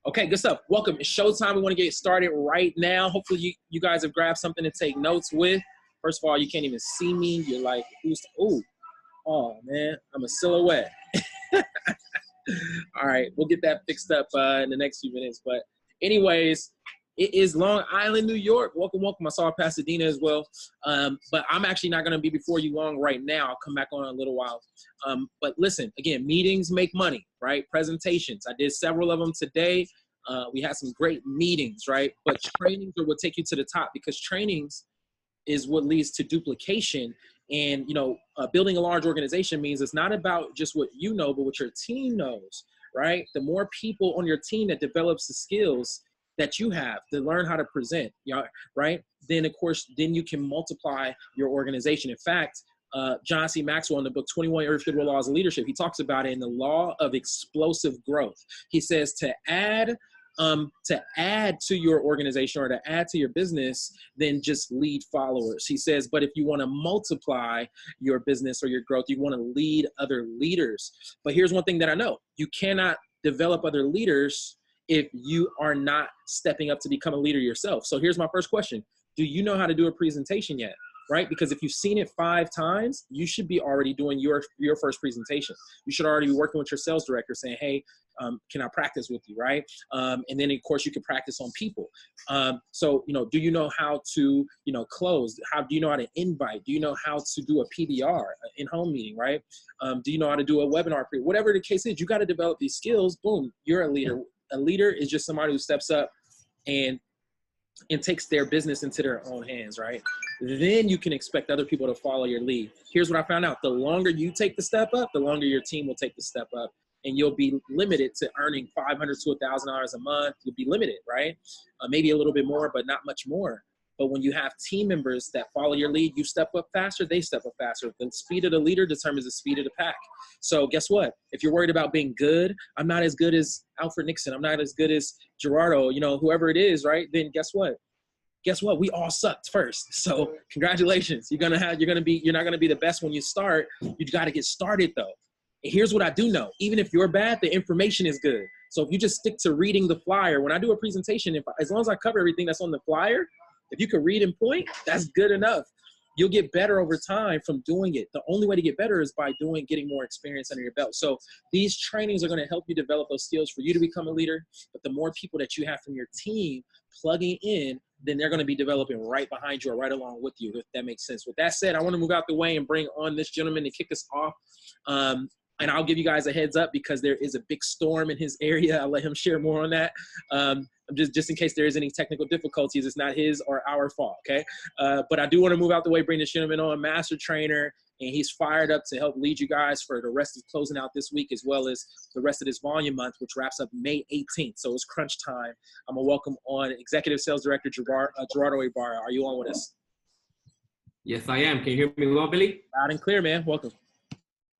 Okay, good stuff. Welcome. It's showtime. We want to get started right now. Hopefully you guys have grabbed something to take notes with. First of all, you can't even see me. You're like, oh man, I'm a silhouette. All right, we'll get that fixed up in the next few minutes. But anyways, it is Long Island, New York. Welcome, welcome. I saw Pasadena as well. But I'm actually not going to be before you long right now. I'll come back on in a little while. But listen, again, meetings make money, right? Presentations. I did several of them today. We had some great meetings, right? But trainings are what take you to the top, because trainings is what leads to duplication. And, building a large organization means it's not about just what you know, but what your team knows, right? The more people on your team that develops the skills that you have to learn how to present, right? Then, of course, then you can multiply your organization. In fact, John C. Maxwell in the book, 21 Irrefutable Laws of Leadership, he talks about it in the law of explosive growth. He says to add to your organization or to add to your business, then just lead followers. He says, but if you want to multiply your business or your growth, you want to lead other leaders. But here's one thing that I know: you cannot develop other leaders if you are not stepping up to become a leader yourself. So here's my first question. Do you know how to do a presentation yet? Right? Because if you've seen it 5 times, you should be already doing your first presentation. You should already be working with your sales director saying, hey, can I practice with you, right? And then, of course, you can practice on people. So, do you know how to, close? How do you know how to invite? Do you know how to do a PBR, in-home meeting, right? Do you know how to do a webinar? Whatever the case is, you got to develop these skills. Boom, you're a leader. A leader is just somebody who steps up and takes their business into their own hands, right? Then you can expect other people to follow your lead. Here's what I found out. The longer you take the step up, the longer your team will take the step up, and you'll be limited to earning $500 to $1,000 a month. You'll be limited, right? Maybe a little bit more, but not much more. But when you have team members that follow your lead, you step up faster, they step up faster. The speed of the leader determines the speed of the pack. So guess what? If you're worried about being good, I'm not as good as Alfred Nixon, I'm not as good as Gerardo, whoever it is, right? Then guess what? We all sucked first. So congratulations. You're not gonna be the best when you start. You got to get started though. And here's what I do know: even if you're bad, the information is good. So if you just stick to reading the flyer, when I do a presentation, as long as I cover everything that's on the flyer, if you can read and point, that's good enough. You'll get better over time from doing it. The only way to get better is by getting more experience under your belt. So these trainings are going to help you develop those skills for you to become a leader. But the more people that you have from your team plugging in, then they're going to be developing right behind you or right along with you, if that makes sense. With that said, I want to move out the way and bring on this gentleman to kick us off. And I'll give you guys a heads up because there is a big storm in his area. I'll let him share more on that. Just in case there is any technical difficulties, it's not his or our fault, okay? But I do want to move out the way, bring this gentleman on, master trainer, and he's fired up to help lead you guys for the rest of closing out this week, as well as the rest of this volume month, which wraps up May 18th. So it's crunch time. I'm going to welcome on Executive Sales Director Gerardo Ibarra. Are you on with us? Yes, I am. Can you hear me well, Billy? Loud and clear, man. Welcome.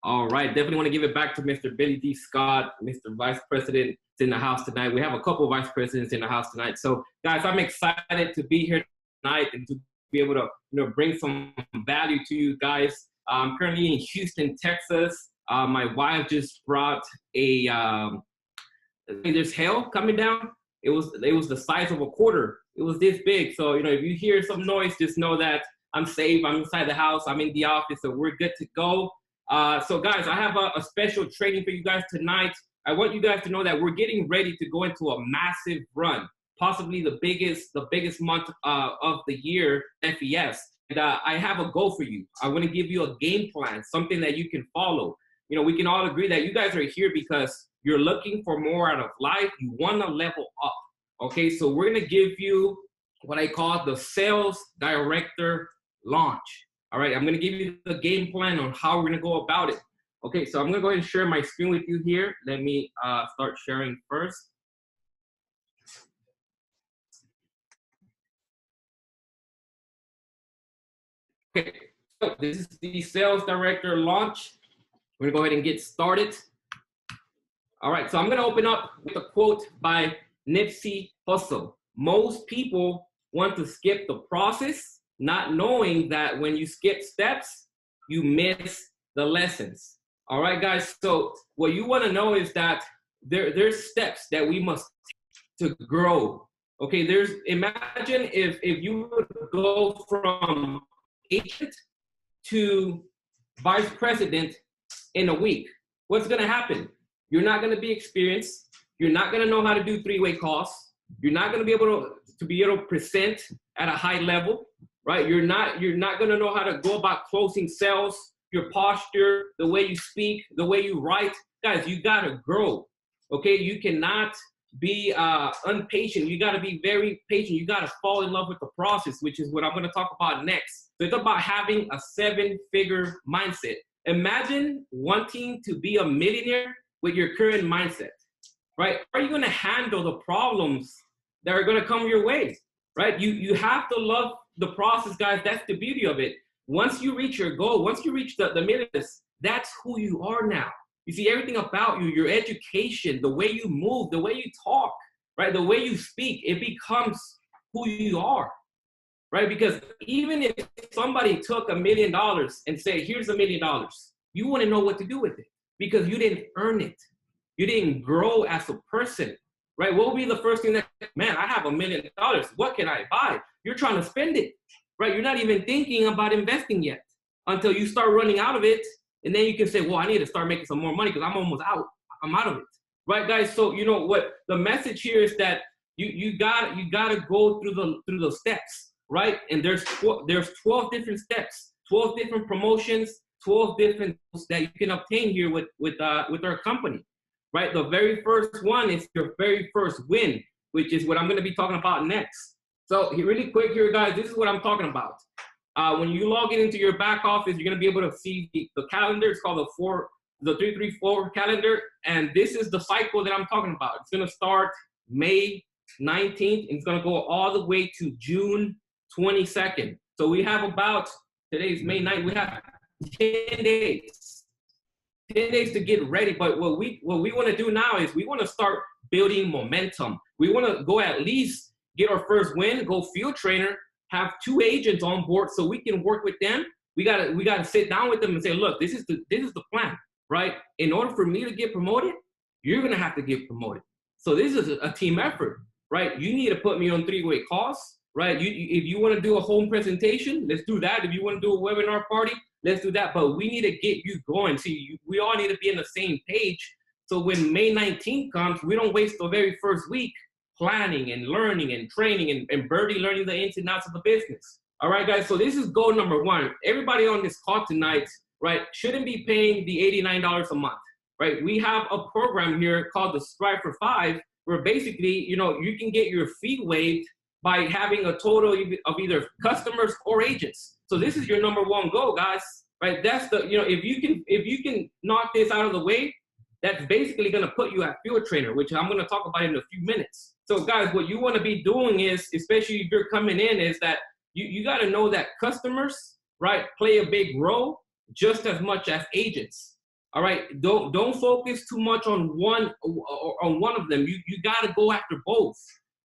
All right. Definitely want to give it back to Mr. Billy D. Scott, Mr. Vice President in the house tonight. We have a couple of vice presidents in the house tonight. So, guys, I'm excited to be here tonight and to be able to, bring some value to you guys. I'm currently in Houston, Texas. My wife just brought there's hail coming down. It was the size of a quarter. It was this big. So, if you hear some noise, just know that I'm safe. I'm inside the house. I'm in the office. So we're good to go. So guys, I have a special training for you guys tonight. I want you guys to know that we're getting ready to go into a massive run, possibly the biggest month of the year, FES. And I have a goal for you. I want to give you a game plan, something that you can follow. We can all agree that you guys are here because you're looking for more out of life. You want to level up. Okay, so we're going to give you what I call the Sales Director Launch. All right, I'm going to give you the game plan on how we're going to go about it. Okay, so I'm going to go ahead and share my screen with you here. Let me start sharing first. Okay, so this is the Sales Director Launch. We're going to go ahead and get started. All right, so I'm going to open up with a quote by Nipsey Hussle. Most people want to skip the process, not knowing that when you skip steps, you miss the lessons. All right, guys. So what you want to know is that there's steps that we must take to grow. Okay, imagine if you would go from agent to vice president in a week. What's gonna happen? You're not gonna be experienced. You're not gonna know how to do three-way calls. You're not gonna be able to present at a high level, right? You're not gonna know how to go about closing sales, your posture, the way you speak, the way you write. Guys, you gotta grow, okay? You cannot be impatient. You gotta be very patient. You gotta fall in love with the process, which is what I'm gonna talk about next. So it's about having a 7-figure mindset. Imagine wanting to be a millionaire with your current mindset, right? How are you gonna handle the problems that are gonna come your way, right? You have to love the process, guys. That's the beauty of it. Once you reach your goal, once you reach the millions, that's who you are now. You see, everything about you, your education, the way you move, the way you talk, right? The way you speak, it becomes who you are, right? Because even if somebody took $1 million and say, here's $1 million, you wouldn't know what to do with it because you didn't earn it. You didn't grow as a person, right? What would be the first thing that, man, I have $1 million. What can I buy? You're trying to spend it, right? You're not even thinking about investing yet until you start running out of it. And then you can say, well, I need to start making some more money because I'm almost out. I'm out of it, right, guys? So you know what the message here is that you gotta go through the steps, right? And there's 12 different steps, 12 different promotions, 12 different that you can obtain here with our company, right? The very first one is your very first win, which is what I'm going to be talking about next. So really quick here, guys, this is what I'm talking about. When you log into your back office, you're going to be able to see the calendar. It's called the 334 calendar. And this is the cycle that I'm talking about. It's going to start May 19th. And it's going to go all the way to June 22nd. So we have today's May 9th. We have 10 days. 10 days to get ready. But what we want to do now is we want to start building momentum. We want to go at least get our first win, go field trainer, have 2 agents on board so we can work with them. We gotta sit down with them and say, look, this is the plan, right? In order for me to get promoted, you're gonna have to get promoted. So this is a team effort, right? You need to put me on 3-way calls, right? If you want to do a home presentation, let's do that. If you want to do a webinar party, let's do that. But we need to get you going. See, we all need to be on the same page. So when May 19th comes, we don't waste the very first week planning and learning and training and Birdie learning the ins and outs of the business. All right, guys, so this is goal number 1. Everybody on this call tonight, right, shouldn't be paying the $89 a month, right? We have a program here called the Strive for 5, where basically, you can get your fee waived by having a total of either customers or agents. So this is your number 1 goal, guys, right? That's if you can knock this out of the way, that's basically going to put you at field trainer, which I'm going to talk about in a few minutes. So guys, what you want to be doing is, especially if you're coming in, is that you got to know that customers, right, play a big role just as much as agents. All right, don't focus too much on one of them. You got to go after both,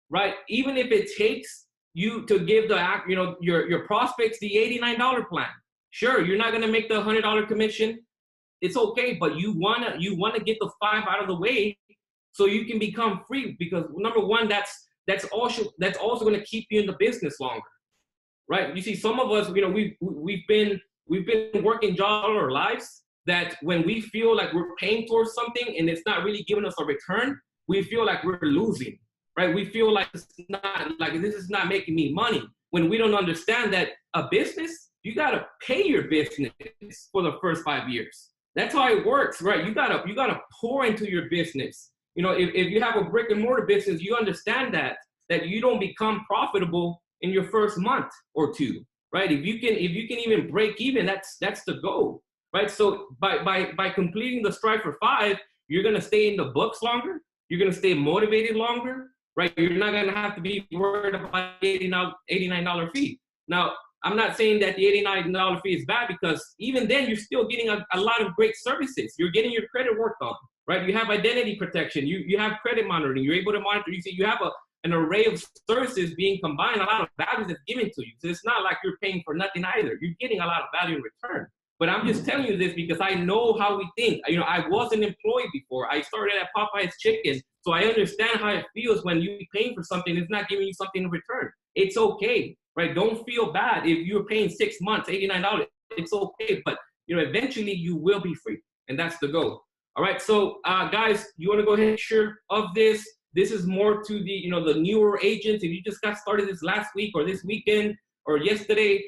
right? Even if it takes you to give your prospects the $89 plan. Sure, you're not going to make the $100 commission. It's okay, but you wanna get the 5 out of the way so you can become free, because number 1, that's also going to keep you in the business longer, right? You see, some of us, we've been working jobs all our lives, that when we feel like we're paying towards something and it's not really giving us a return, we feel like we're losing, right? We feel like this is not making me money, when we don't understand that a business, you gotta pay your business for the first 5 years. That's how it works, right? You gotta pour into your business. If you have a brick and mortar business, you understand that you don't become profitable in your first month or 2, right? If you can even break even, that's the goal, right? So by completing the Strive for 5, you're gonna stay in the books longer. You're gonna stay motivated longer, right? You're not gonna have to be worried about $89 fee. Now, I'm not saying that the $89 fee is bad, because even then you're still getting a lot of great services. You're getting your credit worked on, right? You have identity protection. You have credit monitoring. You're able to monitor. You see, you have an array of services being combined, a lot of value that's given to you. So it's not like you're paying for nothing either. You're getting a lot of value in return. But I'm just telling you this because I know how we think. I was an employee before. I started at Popeye's Chicken So I understand how it feels when you're paying for something, it's not giving you something in return. It's okay, right? Don't feel bad if you're paying 6 months, $89. It's okay, but eventually you will be free, and that's the goal. All right, so guys, you want to go ahead and share of this. This is more to the the newer agents. If you just got started this last week or this weekend or yesterday,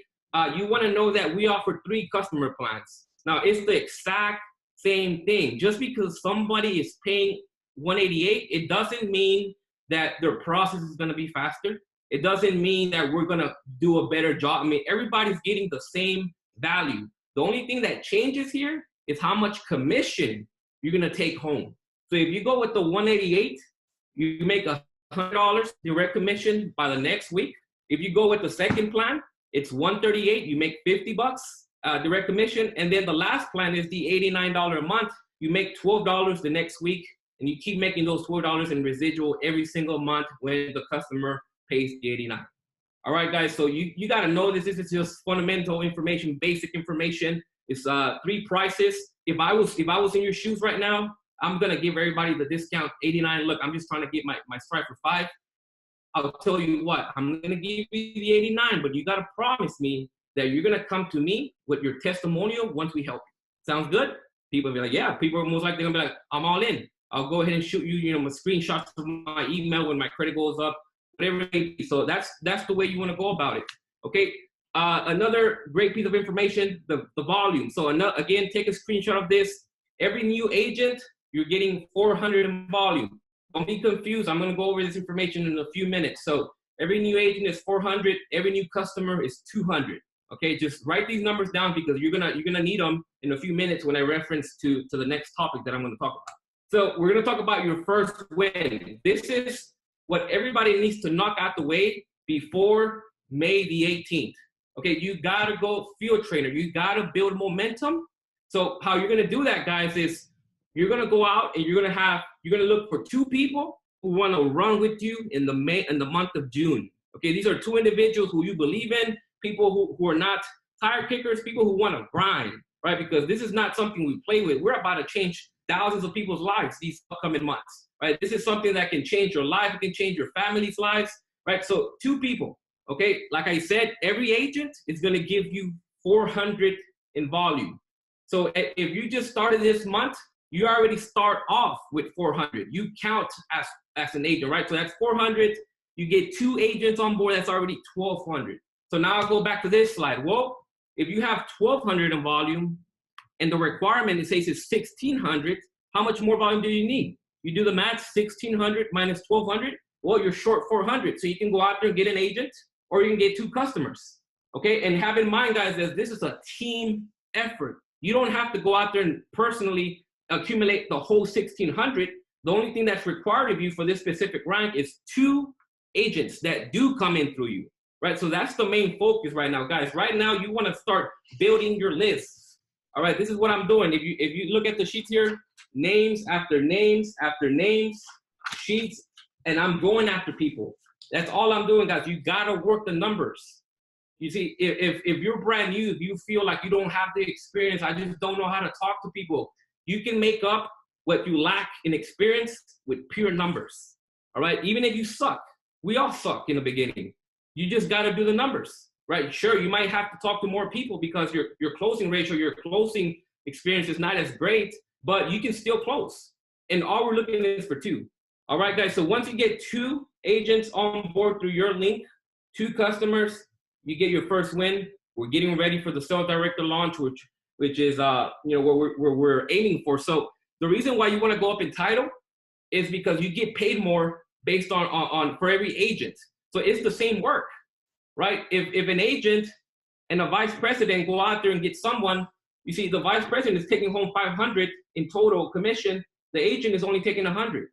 you want to know that we offer 3 customer plans. Now it's the exact same thing. Just because somebody is paying $188, it doesn't mean that their process is going to be faster. It doesn't mean that we're going to do a better job. I mean, everybody's getting the same value. The only thing that changes here is how much commission you're going to take home. So if you go with the $188, you make $100 direct commission by the next week. If you go with the second plan, it's $138, you make $50 direct commission. And then the last plan is the $89 a month. You make $12 the next week, and you keep making those $12 in residual every single month when the customer pays the $89. All right, guys, so you got to know this. This is just fundamental information, basic information. It's 3 prices. If I was in your shoes right now, I'm going to give everybody the discount $89. Look, I'm just trying to get my Stripe for $5. I'll tell you what, I'm going to give you the $89, but you got to promise me that you're going to come to me with your testimonial once we help you. Sounds good? People will be like, yeah. People are most likely going to be like, I'm all in. I'll go ahead and shoot you, my screenshots of my email when my credit goes up, whatever it may be. So that's the way you want to go about it. Okay. Another great piece of information, the volume. So again, take a screenshot of this. Every new agent, you're getting 400 in volume. Don't be confused. I'm going to go over this information in a few minutes. So every new agent is 400. Every new customer is 200. Okay, just write these numbers down because you're gonna need them in a few minutes when I reference to the next topic that I'm going to talk about. So we're going to talk about your first win. This is what everybody needs to knock out the way before May the 18th. Okay, you got to go field trainer. You got to build momentum. So how you're going to do that, guys, is you're going to go out and you're going to look for 2 people who want to run with you in the month of June. Okay, these are 2 individuals who you believe in, people who are not tire kickers, people who want to grind, right? Because this is not something we play with. We're about to change thousands of people's lives these upcoming months, right? This is something that can change your life. It can change your family's lives, right? So 2 people, okay? Like I said, every agent is going to give you 400 in volume. So if you just started this month, you already start off with 400. You count as an agent, right? So that's 400. You get 2 agents on board. That's already 1,200. So now I'll go back to this slide. Well, if you have 1,200 in volume and the requirement, it says it's 1,600, how much more volume do you need? You do the math, 1,600 minus 1,200. Well, you're short 400. So you can go out there and get an agent, or you can get 2 customers. Okay, and have in mind, guys, that this is a team effort. You don't have to go out there and personally accumulate the whole 1,600. The only thing that's required of you for this specific rank is 2 agents that do come in through you, right? So that's the main focus right now, guys. Right now, you want to start building your lists. All right, this is what I'm doing. If you look at the sheets here, names after names after names, sheets, and I'm going after people. That's all I'm doing, guys. You got to work the numbers. You see, if you're brand new, if you feel like you don't have the experience, I just don't know how to talk to people, you can make up what you lack in experience with pure numbers. All right, even if you suck, we all suck in the beginning. You just got to do the numbers, right? Sure, you might have to talk to more people because your closing ratio, your closing experience is not as great, but you can still close. And all we're looking at is for 2. All right, guys. So once you get 2 agents on board through your link, 2 customers, you get your first win. We're getting ready for the sales director launch, which is what we're aiming for. So the reason why you want to go up in title is because you get paid more based on for every agent. So it's the same work, right? If an agent and a vice president go out there and get someone, you see the vice president is taking home 500 in total commission. The agent is only taking 100.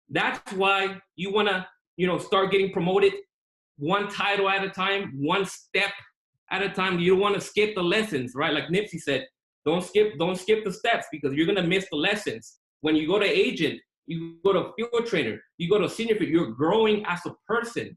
That's why you want to, start getting promoted 1 title at a time, 1 step at a time. You don't want to skip the lessons, right? Like Nipsey said, don't skip the steps because you're going to miss the lessons. When you go to agent, you go to field trainer, you go to senior field, you're growing as a person.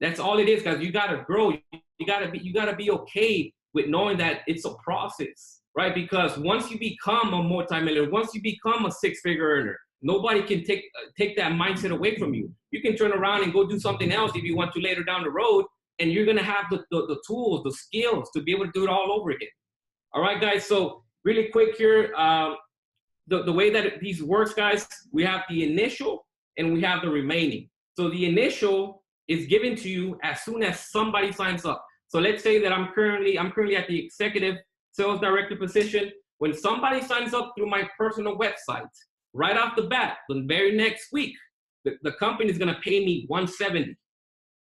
That's all it is, guys. You got to grow. You got to be okay with knowing that it's a process, right? Because once you become a multimillionaire, once you become a 6-figure earner, Nobody can take that mindset away from you. You can turn around and go do something else if you want to later down the road, and you're gonna have the tools, the skills to be able to do it all over again. All right, guys. So really quick here, the way that these works, guys, we have the initial and we have the remaining. So the initial is given to you as soon as somebody signs up. So let's say that I'm currently at the executive sales director position. When somebody signs up through my personal website, right off the bat, the very next week, the company is gonna pay me $170.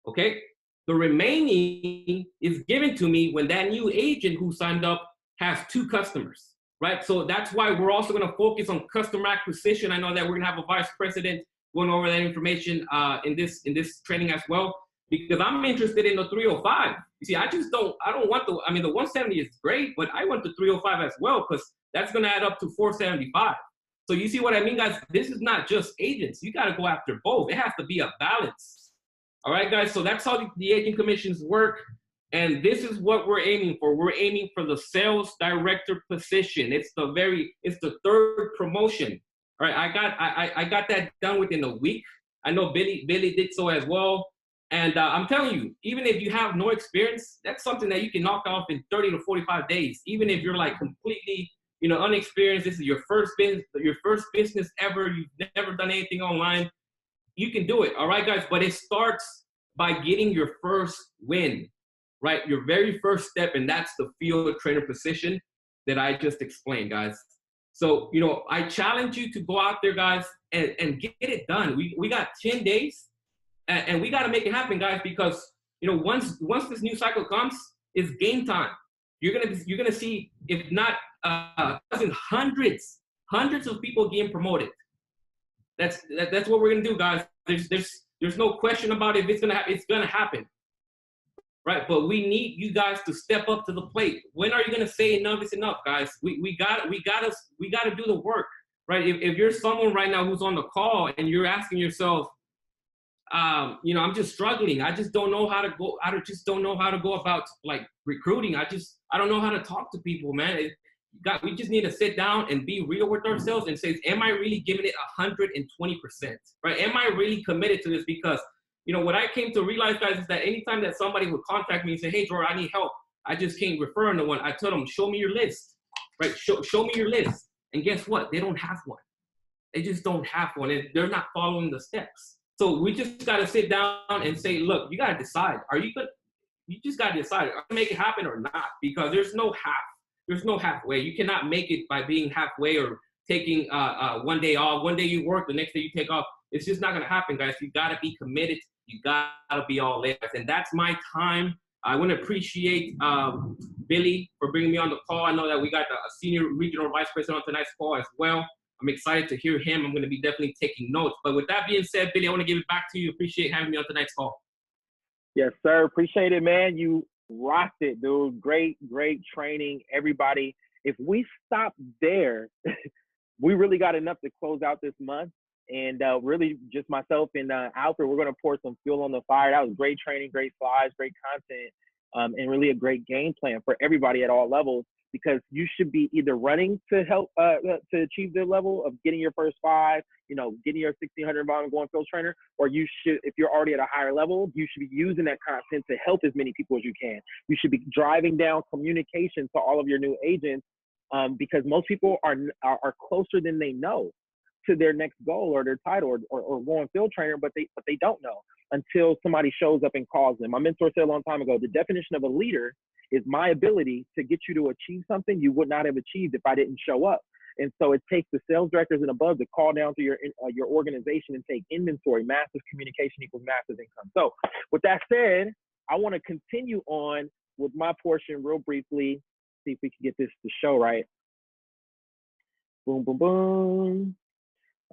Okay? The remaining is given to me when that new agent who signed up has 2 customers. Right, so that's why we're also going to focus on customer acquisition. I know that we're going to have a vice president going over that information in this training as well, because I'm interested in the 305. You see, I don't want the 170 is great, but I want the 305 as well, because that's going to add up to 475. So you see what I mean, guys? This is not just agents. You got to go after both. It has to be a balance. All right, guys. So that's how the agent commissions work. And this is what we're aiming for. We're aiming for the sales director position. It's the 3rd promotion. All right, I got that done within a week. I know Billy did so as well. And I'm telling you, even if you have no experience, that's something that you can knock off in 30 to 45 days. Even if you're like completely, unexperienced, this is your first business ever, you've never done anything online, you can do it. All right, guys. But it starts by getting your first win. Right, your very first step, and that's the field trainer position that I just explained, guys. So, I challenge you to go out there, guys, and get it done. We got 10 days, and we got to make it happen, guys, because, once this new cycle comes, it's game time. You're gonna see, if not hundreds of people getting promoted. That's what we're gonna do, guys. There's no question about if it's gonna happen. It's gonna happen. Right, but we need you guys to step up to the plate. When are you gonna say enough is enough, guys? We gotta do the work, right? If you're someone right now who's on the call and you're asking yourself, I'm just struggling. I just don't know how to go. Just don't know how to go about like recruiting. I don't know how to talk to people, man. We just need to sit down and be real with ourselves and say, am I really giving it 120%? Right? Am I really committed to this? Because what I came to realize, guys, is that anytime that somebody would contact me and say, hey, Jordan, I need help, I just can't refer no one. I tell them, show me your list, right? Show me your list. And guess what? They don't have one. They just don't have one. And they're not following the steps. So we just got to sit down and say, look, you got to decide. You just got to decide, are you going to make it happen or not? Because there's no halfway. You cannot make it by being halfway or taking one day off. One day you work, the next day you take off. It's just not going to happen, guys. You got to be committed. You got to be all in. And that's my time. I want to appreciate Billy for bringing me on the call. I know that we got a senior regional vice president on tonight's call as well. I'm excited to hear him. I'm going to be definitely taking notes. But with that being said, Billy, I want to give it back to you. Appreciate having me on tonight's call. Yes, sir. Appreciate it, man. You rocked it, dude. Great training, everybody. If we stop there, we really got enough to close out this month. And really just myself and Alfred, we're going to pour some fuel on the fire. That was great training, great slides, great content, and really a great game plan for everybody at all levels, because you should be either running to help to achieve the level of getting your first 5, getting your 1,600 volume going field trainer, or you should, if you're already at a higher level, you should be using that content to help as many people as you can. You should be driving down communication to all of your new agents, because most people are closer than they know to their next goal or their title or going field trainer, but they don't know until somebody shows up and calls them. My mentor said a long time ago, the definition of a leader is my ability to get you to achieve something you would not have achieved if I didn't show up. And so it takes the sales directors and above to call down to your organization and take inventory. Massive communication equals massive income. So with that said, I want to continue on with my portion real briefly. See if we can get this to show right. Boom, boom, boom.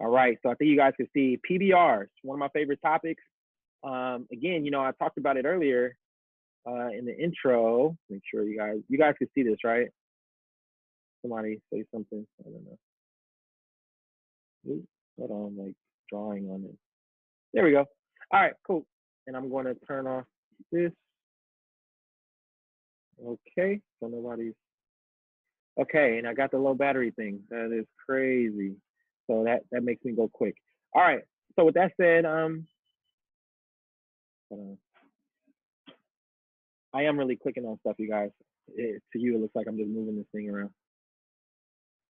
All right, so I think you guys can see PBRs, one of my favorite topics. Again, I talked about it earlier in the intro. Make sure you guys can see this, right? Somebody say something. I don't know. Oops, hold on, I'm like drawing on it. There we go. All right, cool. And I'm going to turn off this. Okay, so nobody's. Okay, and I got the low battery thing. That is crazy. So that makes me go quick. All right. So with that said, I am really clicking on stuff, you guys. To you, it looks like I'm just moving this thing around.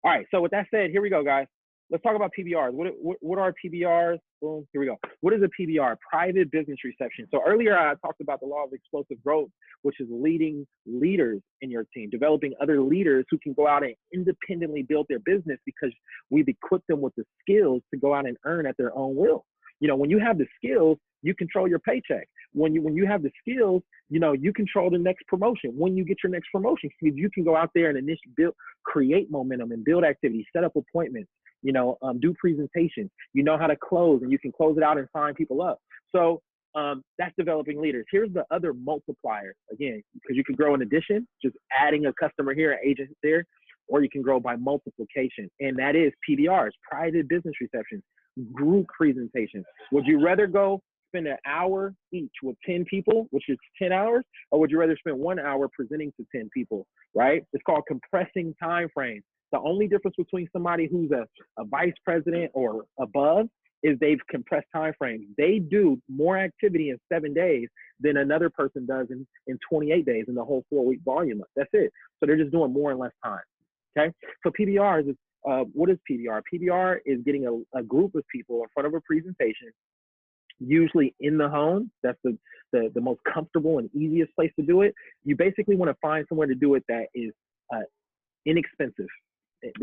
All right. So with that said, here we go, guys. Let's talk about PBRs. What are PBRs? Boom. Here we go. What is a PBR? Private business reception. So earlier I talked about the law of explosive growth, which is leading leaders in your team, developing other leaders who can go out and independently build their business because we've equipped them with the skills to go out and earn at their own will. You know, when you have the skills, you control your paycheck. When you have the skills, you know, you control the next promotion. When you get your next promotion, you can go out there and initially create momentum and build activity, set up appointments, you know, do presentations. You know how to close, and you can close it out and sign people up. So that's developing leaders. Here's the other multiplier, again, because you can grow in addition, just adding a customer here, an agent there, or you can grow by multiplication, and that is PBRs, private business receptions, group presentations. Would you rather go spend an hour each with 10 people, which is 10 hours, or would you rather spend 1 hour presenting to 10 people, right? It's called compressing time frames. The only difference between somebody who's a vice president or above is they've compressed time frames. They do more activity in 7 days than another person does in 28 days in the whole 4-week volume. That's it. So they're just doing more in less time, okay? So PBRs is, what is PBR? PBR is getting a group of people in front of a presentation, usually in the home. That's the most comfortable and easiest place to do it. You basically want to find somewhere to do it that is inexpensive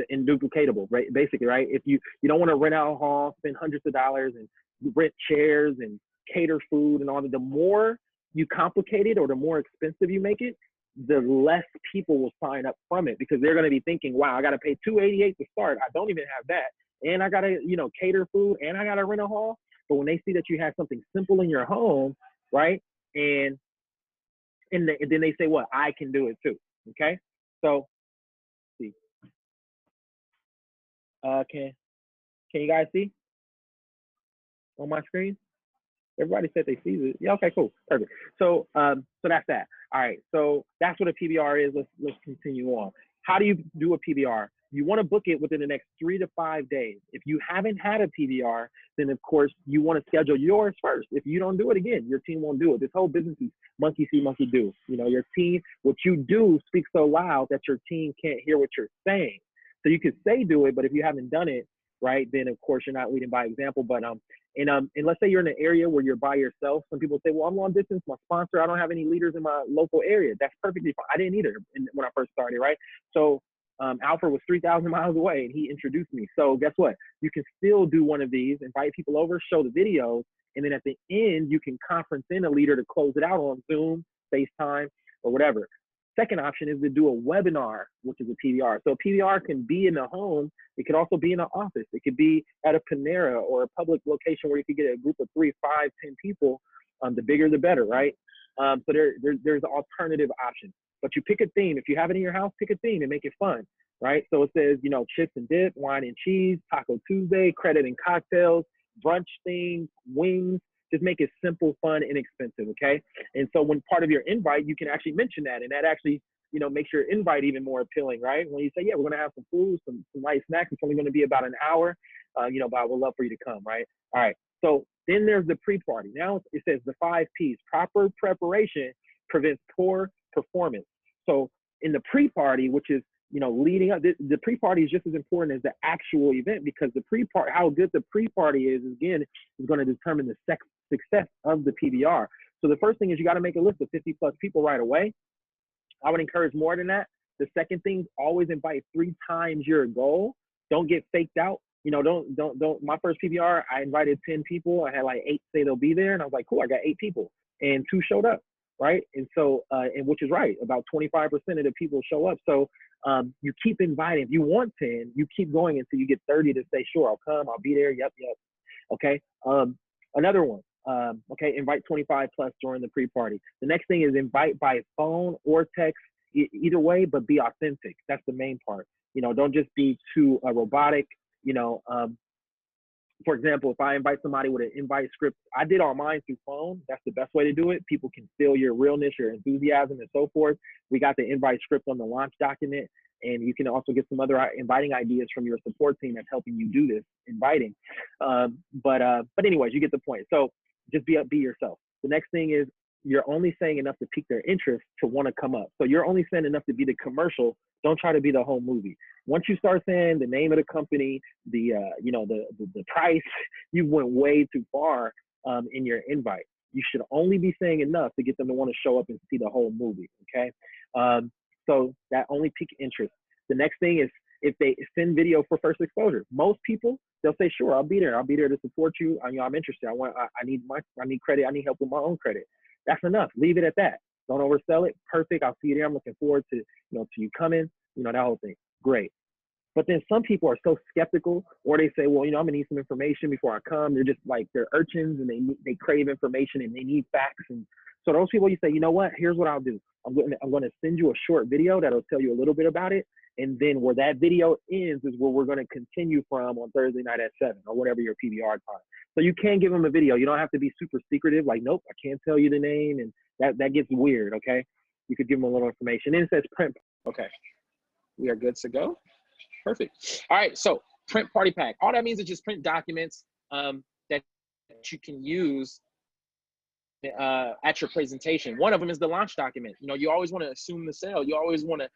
and duplicatable, right? Basically, right? If you don't want to rent out a hall, spend hundreds of dollars and rent chairs and cater food and all that, the more you complicate it or the more expensive you make it, the less people will sign up from it, because they're going to be thinking, wow, I got to pay $288 to start. I don't even have that. And I got to, you know, cater food, and I got to rent a hall. But when they see that you have something simple in your home, right? And then they say, well, I can do it too. Okay. So let's see. Can you guys see on my screen? Everybody said they see it. Yeah, okay, cool. Perfect. So so that's that. All right. So that's what a PBR is. Let's continue on. How do you do a PBR? You want to book it within the next 3 to 5 days. If you haven't had a PBR, then of course you want to schedule yours first. If you don't do it, again, your team won't do it. This whole business is monkey see, monkey do. You know, your team, what you do speaks so loud that your team can't hear what you're saying. So you could say do it, but if you haven't done it, right, then of course you're not leading by example. But and let's say you're in an area where you're by yourself. Some people say, well, I'm long distance, my sponsor, I don't have any leaders in my local area. That's perfectly fine. I didn't either when I first started, right? So Alfred was 3,000 miles away and he introduced me. So guess what? You can still do one of these, invite people over, show the videos, and then at the end, you can conference in a leader to close it out on Zoom, FaceTime, or whatever. Second option is to do a webinar, which is a PBR. So a PBR can be in the home. It could also be in an office. It could be at a Panera or a public location where you could get a group of 3, 5, 10 people. The bigger, the better, right? So there's alternative options. But you pick a theme. If you have it in your house, pick a theme and make it fun, right? So it says, you know, chips and dip, wine and cheese, Taco Tuesday, credit and cocktails, brunch theme, wings. Just make it simple, fun, inexpensive, okay? And so when part of your invite, you can actually mention that, and that actually, you know, makes your invite even more appealing, right? When you say, yeah, we're gonna have some food, some light snacks, it's only gonna be about an hour, you know, but I would love for you to come, right? All right, so then there's the pre-party. Now it says the 5 Ps, proper preparation prevents poor performance. So in the pre-party, which is, you know, leading up, the pre-party is just as important as the actual event, because the pre-party, how good the pre-party is, again, is going to determine the success of the PBR. So the first thing is you got to make a list of 50 plus people right away. I would encourage more than that. The second thing, always invite 3 times your goal. Don't get faked out. You know, don't. My first PBR, I invited 10 people. I had like 8 say they'll be there, and I was like, cool, I got 8 people, and 2 showed up, right? And so, and which is right, about 25% of the people show up. So you keep inviting. If you want 10, you keep going until you get 30 to say, sure, I'll come, I'll be there. Yep. Okay. Another one. Okay, invite 25 plus during the pre-party. The next thing is invite by phone or text, either way, but be authentic. That's the main part. You know, don't just be too robotic. You know, For example, if I invite somebody with an invite script, I did all mine through phone. That's the best way to do it. People can feel your realness, your enthusiasm, and so forth. We got the invite script on the launch document, and you can also get some other inviting ideas from your support team that's helping you do this inviting. But anyways, you get the point. So just be yourself. The next thing is you're only saying enough to pique their interest to want to come up. So you're only saying enough to be the commercial. Don't try to be the whole movie. Once you start saying the name of the company, the price, you went way too far in your invite. You should only be saying enough to get them to want to show up and see the whole movie. Okay, so that only pique interest. The next thing is if they send video for first exposure. Most people, they'll say, sure, I'll be there. I'll be there to support you. I'm interested. I need credit. I need help with my own credit. That's enough. Leave it at that. Don't oversell it. Perfect. I'll see you there. I'm looking forward to, to you coming, that whole thing. Great. But then some people are so skeptical, or they say, well, I'm gonna need some information before I come. They're just like, they're urchins and they crave information and they need facts. And so those people, you say, you know what, here's what I'll do. I'm going to send you a short video that'll tell you a little bit about it. And then where that video ends is where we're going to continue from on Thursday night at 7 or whatever your PBR time. So you can give them a video. You don't have to be super secretive. Like, nope, I can't tell you the name. And that gets weird. Okay. You could give them a little information. Then it says print. Okay. We are good to go. Perfect. All right. So print party pack. All that means is just print documents that you can use at your presentation. One of them is the launch document. You always want to assume the sale. You always want to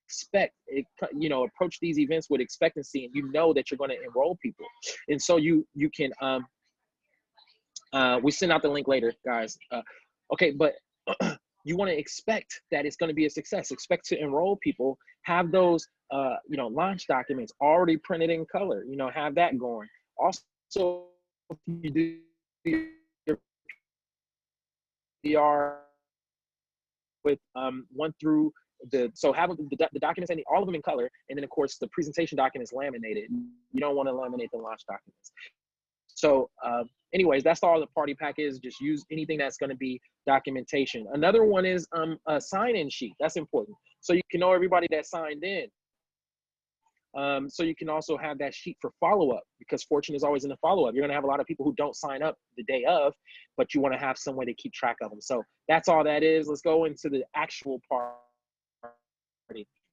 expect, approach these events with expectancy, and that you're going to enroll people. And so you can, we send out the link later, guys. Okay, but you want to expect that it's going to be a success. Expect to enroll people. Have those, launch documents already printed in color. Have that going. Also, if you do your PR with 1 through so have the documents, all of them in color, and then of course the presentation documents laminated. You don't want to laminate the launch documents. So anyways, that's all the party pack is. Just use anything that's going to be documentation. Another one is a sign-in sheet. That's important. So you can know everybody that signed in. So you can also have that sheet for follow-up, because fortune is always in the follow-up. You're going to have a lot of people who don't sign up the day of, but you want to have some way to keep track of them. So that's all that is. Let's go into the actual party.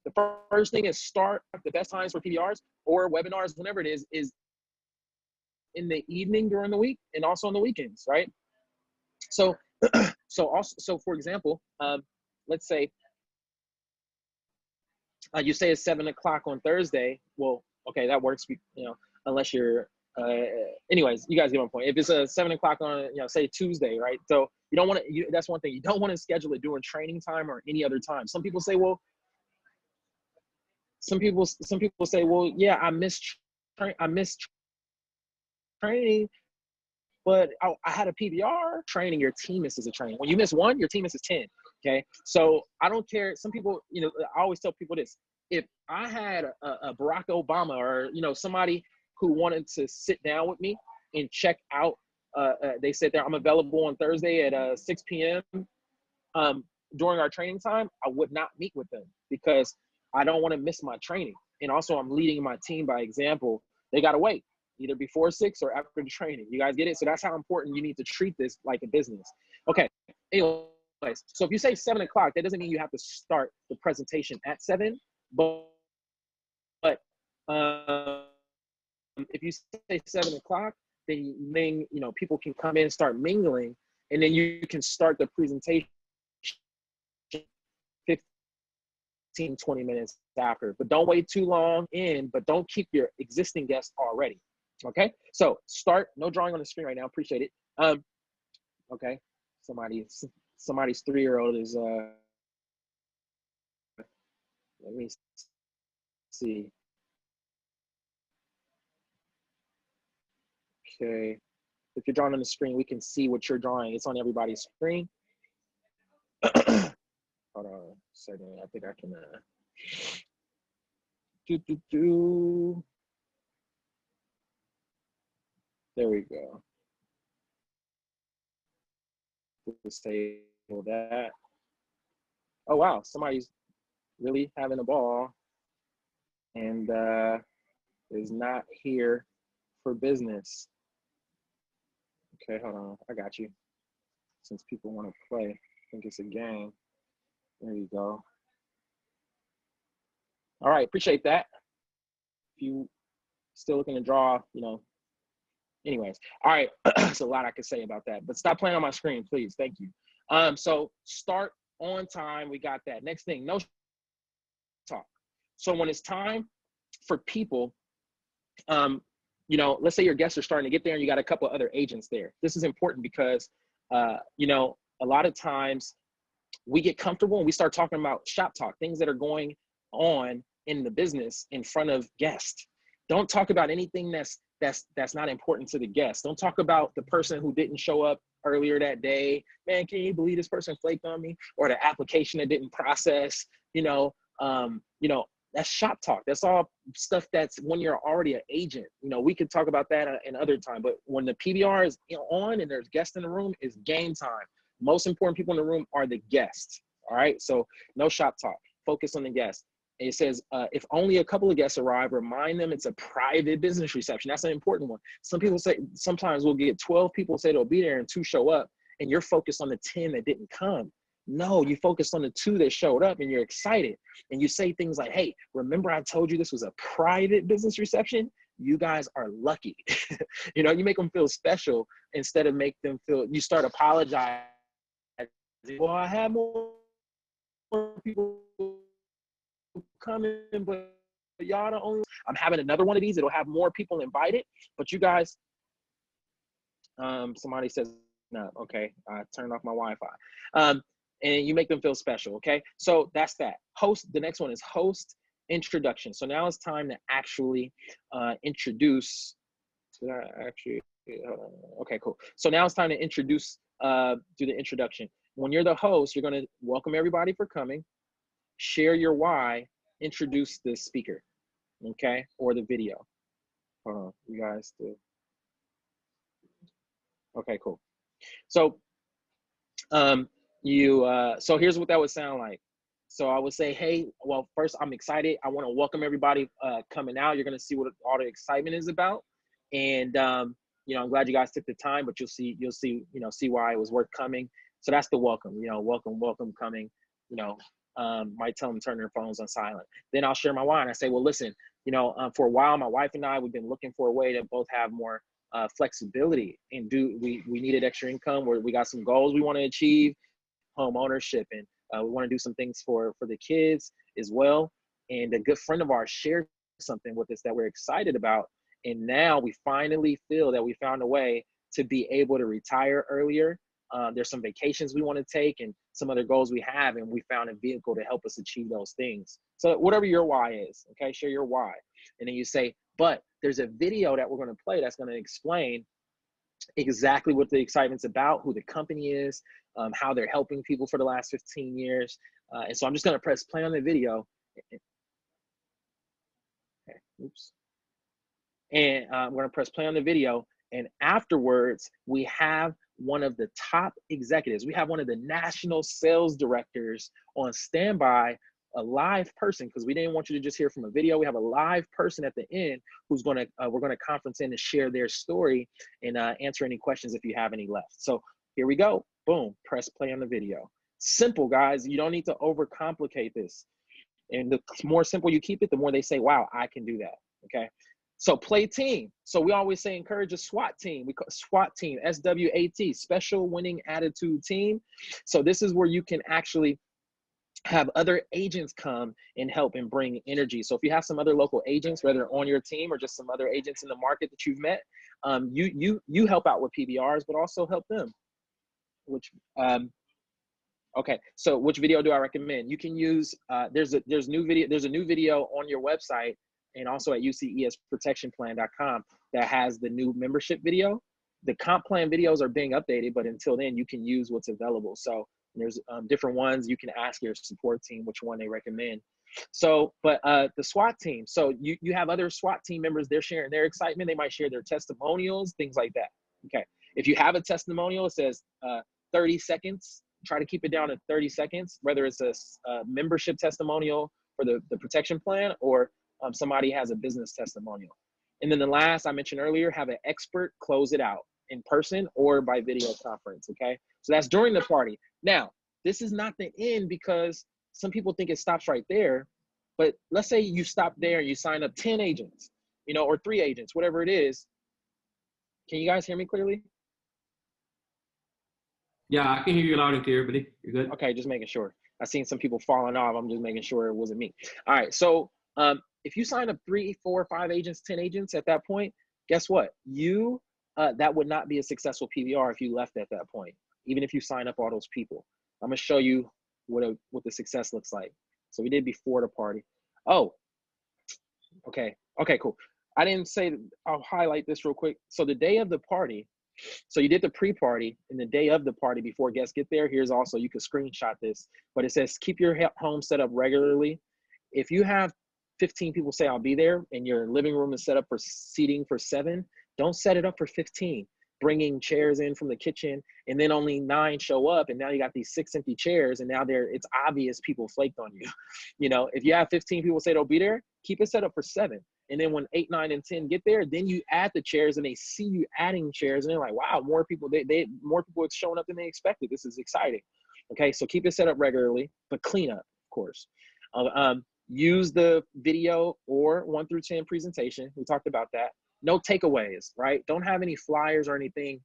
The first thing is start. The best times for PBRs or webinars, whenever it is in the evening during the week and also on the weekends, right? So for example, let's say you say it's 7 o'clock on Thursday. Well, okay, that works. Unless you're, anyways, you guys get my point. If it's a 7 o'clock on, say Tuesday, right? So you don't want to. That's one thing. You don't want to schedule it during training time or any other time. Some people say, well, some people say, well, yeah, I missed training, but I had a PBR training. Your team misses a training. When you miss one, your team misses 10. Okay, so I don't care. Some people, I always tell people this: if I had a Barack Obama or somebody who wanted to sit down with me and check out, they said there I'm available on Thursday at 6 p.m. During our training time, I would not meet with them because I don't want to miss my training. And also, I'm leading my team by example. They got to wait either before 6 or after the training. You guys get it? So that's how important you need to treat this like a business. Okay. Anyways, so if you say 7 o'clock, that doesn't mean you have to start the presentation at 7. But if you say 7 o'clock, then people can come in and start mingling, and then you can start the presentation 15-20 minutes after. But don't wait too long in, but don't keep your existing guests already. Okay, so start. No drawing on the screen right now. Appreciate it. Okay, somebody's 3-year-old is let me see. Okay, if you're drawing on the screen, we can see what you're drawing. It's on everybody's screen. Hold on a second. I think I can There we go. Disable that. Oh wow, somebody's really having a ball and is not here for business. Okay, hold on. I got you. Since people want to play, I think it's a game. There you go. All right, appreciate that. If you still looking to draw, you know, anyways. All right, there's a lot I could say about that, but stop playing on my screen, please. Thank you. So start on time. We got that. Next thing, no talk. So when it's time for people, you know, let's say your guests are starting to get there and you got a couple of other agents there. This is important because, you know, a lot of times we get comfortable and we start talking about shop talk, things that are going on in the business in front of guests. Don't talk about anything that's not important to the guests. Don't talk about the person who didn't show up earlier that day. Man, can you believe this person flaked on me? Or the application that didn't process. You know, that's shop talk. That's all stuff that's when you're already an agent. You know, we could talk about that another time, but when the PBR is on and there's guests in the room, it's game time. Most important people in the room are the guests. All right, so no shop talk. Focus on the guests. And it says, if only a couple of guests arrive, remind them it's a private business reception. That's an important one. Some people say, sometimes we'll get 12 people say they'll be there and 2 show up, and you're focused on the 10 that didn't come. No, you focused on the 2 that showed up and you're excited. And you say things like, hey, remember I told you this was a private business reception? You guys are lucky. You know, you make them feel special instead of make them feel, you start apologizing. Well, I had more people coming, but y'all the only. I'm having another one of these. It'll have more people invited, but you guys. Somebody says no. Okay, I turned off my Wi-Fi. And you make them feel special. Okay, so that's that. Host. The next one is host introduction. So now it's time to actually introduce. Did I actually? Okay, cool. So now it's time to introduce. Do the introduction. When you're the host, you're going to welcome everybody for coming. Share your why. Introduce the speaker, okay, or the video. Hold on, you guys do. Okay, cool. So, so here's what that would sound like. So I would say, hey, well, first I'm excited. I want to welcome everybody coming out. You're gonna see what all the excitement is about, and you know, I'm glad you guys took the time. But you'll see, see why it was worth coming. So that's the welcome. You know, welcome coming. You know. Might tell them to turn their phones on silent. Then I'll share my why and I say, well, listen, you know, for a while, my wife and I, we've been looking for a way to both have more flexibility and we needed extra income where we got some goals we want to achieve, home ownership, and we want to do some things for the kids as well. And a good friend of ours shared something with us that we're excited about. And now we finally feel that we found a way to be able to retire earlier. There's some vacations we want to take and some other goals we have, and we found a vehicle to help us achieve those things. So whatever your why is, okay, share your why. And then you say, but there's a video that we're going to play that's going to explain exactly what the excitement's about, who the company is, how they're helping people for the last 15 years. And so I'm just going to press play on the video. Okay, oops. And we're going to press play on the video. And afterwards, we have one of the top executives. We have one of the national sales directors on standby, a live person, because we didn't want you to just hear from a video. We have a live person at the end who's going to, we're going to conference in to share their story and answer any questions if you have any left. So here we go. Boom, press play on the video. Simple, guys. You don't need to overcomplicate this. And the more simple you keep it, the more they say, wow, I can do that. Okay. So play team. So we always say encourage a SWAT team. We call SWAT team, SWAT, Special Winning Attitude Team. So this is where you can actually have other agents come and help and bring energy. So if you have some other local agents, whether on your team or just some other agents in the market that you've met, you help out with PBRs, but also help them. Which okay, so which video do I recommend? You can use there's a new video on your website and also at ucesprotectionplan.com that has the new membership video. The comp plan videos are being updated, but until then, you can use what's available. So there's different ones. You can ask your support team which one they recommend. So, but the SWAT team. So you have other SWAT team members. They're sharing their excitement. They might share their testimonials, things like that. Okay. If you have a testimonial, it says 30 seconds. Try to keep it down to 30 seconds, whether it's a membership testimonial for the protection plan or somebody has a business testimonial. And then the last I mentioned earlier, have an expert close it out in person or by video conference, okay? So that's during the party. Now, this is not the end because some people think it stops right there, but let's say you stop there and you sign up 10 agents, you know, or 3 agents, whatever it is. Can you guys hear me clearly? Yeah, I can hear you loud and clear, buddy. You're good. Okay, just making sure. I've seen some people falling off. I'm just making sure it wasn't me. All right, so if you sign up 3, 4, 5 agents, 10 agents at that point, guess what? You that would not be a successful PBR if you left at that point, even if you sign up all those people. I'm gonna show you what the success looks like. So we did before the party. Oh, okay, cool. I didn't say, I'll highlight this real quick. So the day of the party, so you did the pre-party, and the day of the party before guests get there, here's also, you can screenshot this, but it says keep your home set up regularly. If you have 15 people say I'll be there and your living room is set up for seating for 7, don't set it up for 15. Bringing chairs in from the kitchen and then only 9 show up, and now you got these 6 empty chairs, and now it's obvious people flaked on you. You know, if you have 15 people say they'll be there, keep it set up for 7. And then when 8, 9, and 10 get there, then you add the chairs and they see you adding chairs and they're like, wow, more people, more people are showing up than they expected. This is exciting. Okay, so keep it set up regularly, but clean up, of course. Use the video or 1 through 10 presentation. We talked about that. No takeaways, right? Don't have any flyers or anything.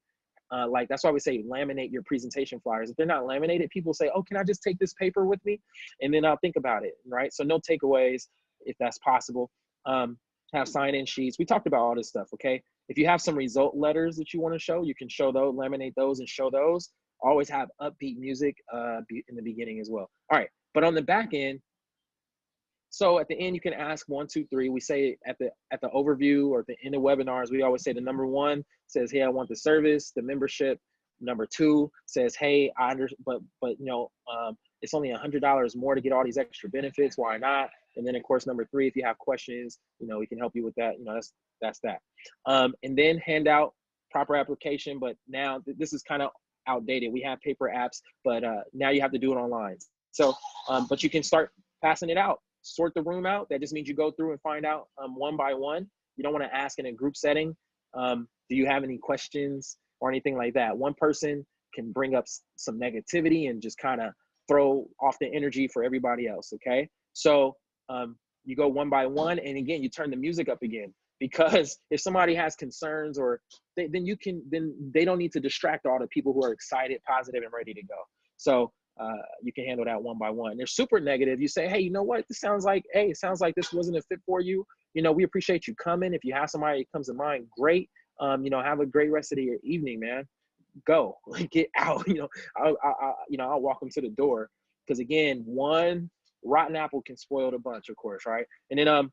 Like that's why we say laminate your presentation flyers. If they're not laminated, people say, oh, can I just take this paper with me? And then I'll think about it, right? So no takeaways if that's possible. Have sign-in sheets. We talked about all this stuff, okay? If you have some result letters that you want to show, you can show those, laminate those and show those. Always have upbeat music in the beginning as well. All right, but on the back end, so at the end, you can ask 1, 2, 3. We say at the overview or at the end of webinars, we always say the number 1 says, hey, I want the service, the membership. Number 2 says, hey, I understand, but you know, it's only $100 more to get all these extra benefits. Why not? And then of course, number 3, if you have questions, you know, we can help you with that. You know, that's that. And then hand out proper application. But now this is kind of outdated. We have paper apps, but now you have to do it online. So, but you can start passing it out. Sort the room out. That just means you go through and find out one by one. You don't want to ask in a group setting. Do you have any questions or anything like that? One person can bring up some negativity and just kind of throw off the energy for everybody else. Okay. So you go one by one, and again, you turn the music up again, because if somebody has concerns or then they don't need to distract all the people who are excited, positive, and ready to go. So you can handle that one by one. They're super negative. You say, hey, you know what? It sounds like this wasn't a fit for you. You know, we appreciate you coming. If you have somebody that comes to mind, great. You know, have a great rest of your evening, man. Go, get out. You know, I'll walk them to the door, because again, one rotten apple can spoil the bunch, of course, right? And then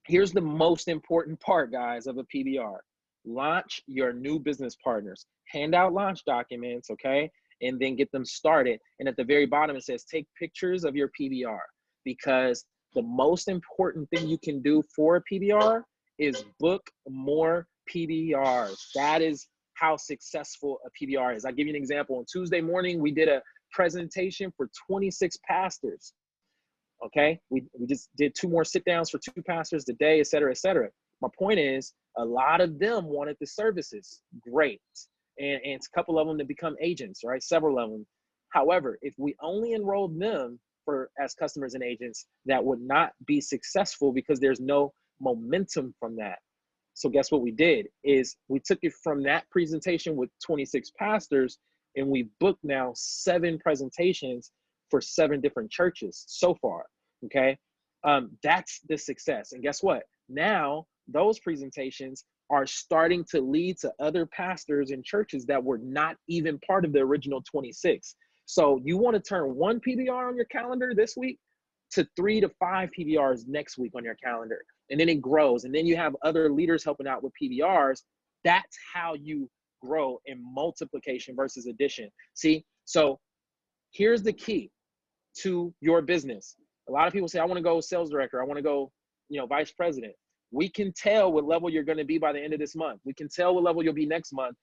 here's the most important part, guys, of a PBR. Launch your new business partners. Hand out launch documents, okay? And then get them started. And at the very bottom, it says, take pictures of your PBR, because the most important thing you can do for a PBR is book more PBRs. That is how successful a PBR is. I'll give you an example. On Tuesday morning, we did a presentation for 26 pastors. Okay, we just did 2 more sit downs for 2 pastors today, et cetera, et cetera. My point is, a lot of them wanted the services. Great. And it's a couple of them to become agents, right? Several of them. However, if we only enrolled them as customers and agents, that would not be successful, because there's no momentum from that. So guess what we did is we took it from that presentation with 26 pastors, and we booked now 7 presentations for 7 different churches so far. Okay. That's the success. And guess what? Now those presentations are starting to lead to other pastors and churches that were not even part of the original 26. So you want to turn 1 PBR on your calendar this week to 3 to 5 PBRs next week on your calendar. And then it grows. And then you have other leaders helping out with PBRs. That's how you grow in multiplication versus addition. See, so here's the key to your business. A lot of people say, I want to go sales director. I want to go, vice president. We can tell what level you're going to be by the end of this month. We can tell what level you'll be next month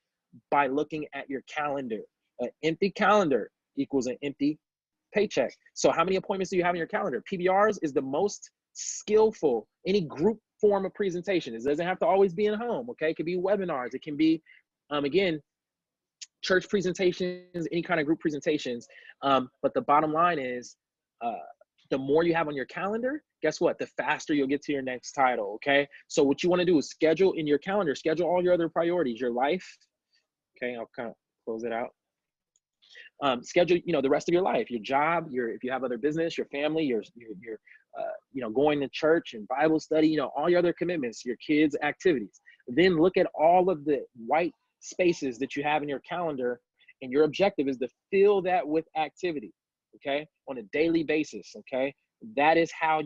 by looking at your calendar. An empty calendar equals an empty paycheck. So how many appointments do you have in your calendar? PBRs is the most skillful. Any group form of presentation. It doesn't have to always be in home, okay? It could be webinars. It can be, again, church presentations, any kind of group presentations. But the bottom line is, the more you have on your calendar, guess what? The faster you'll get to your next title, okay? So what you want to do is schedule in your calendar, schedule all your other priorities, your life. Okay, I'll kind of close it out. Schedule, the rest of your life, your job, if you have other business, your family, your going to church and Bible study, all your other commitments, your kids' activities. Then look at all of the white spaces that you have in your calendar, and your objective is to fill that with activity, okay, on a daily basis, okay? That is how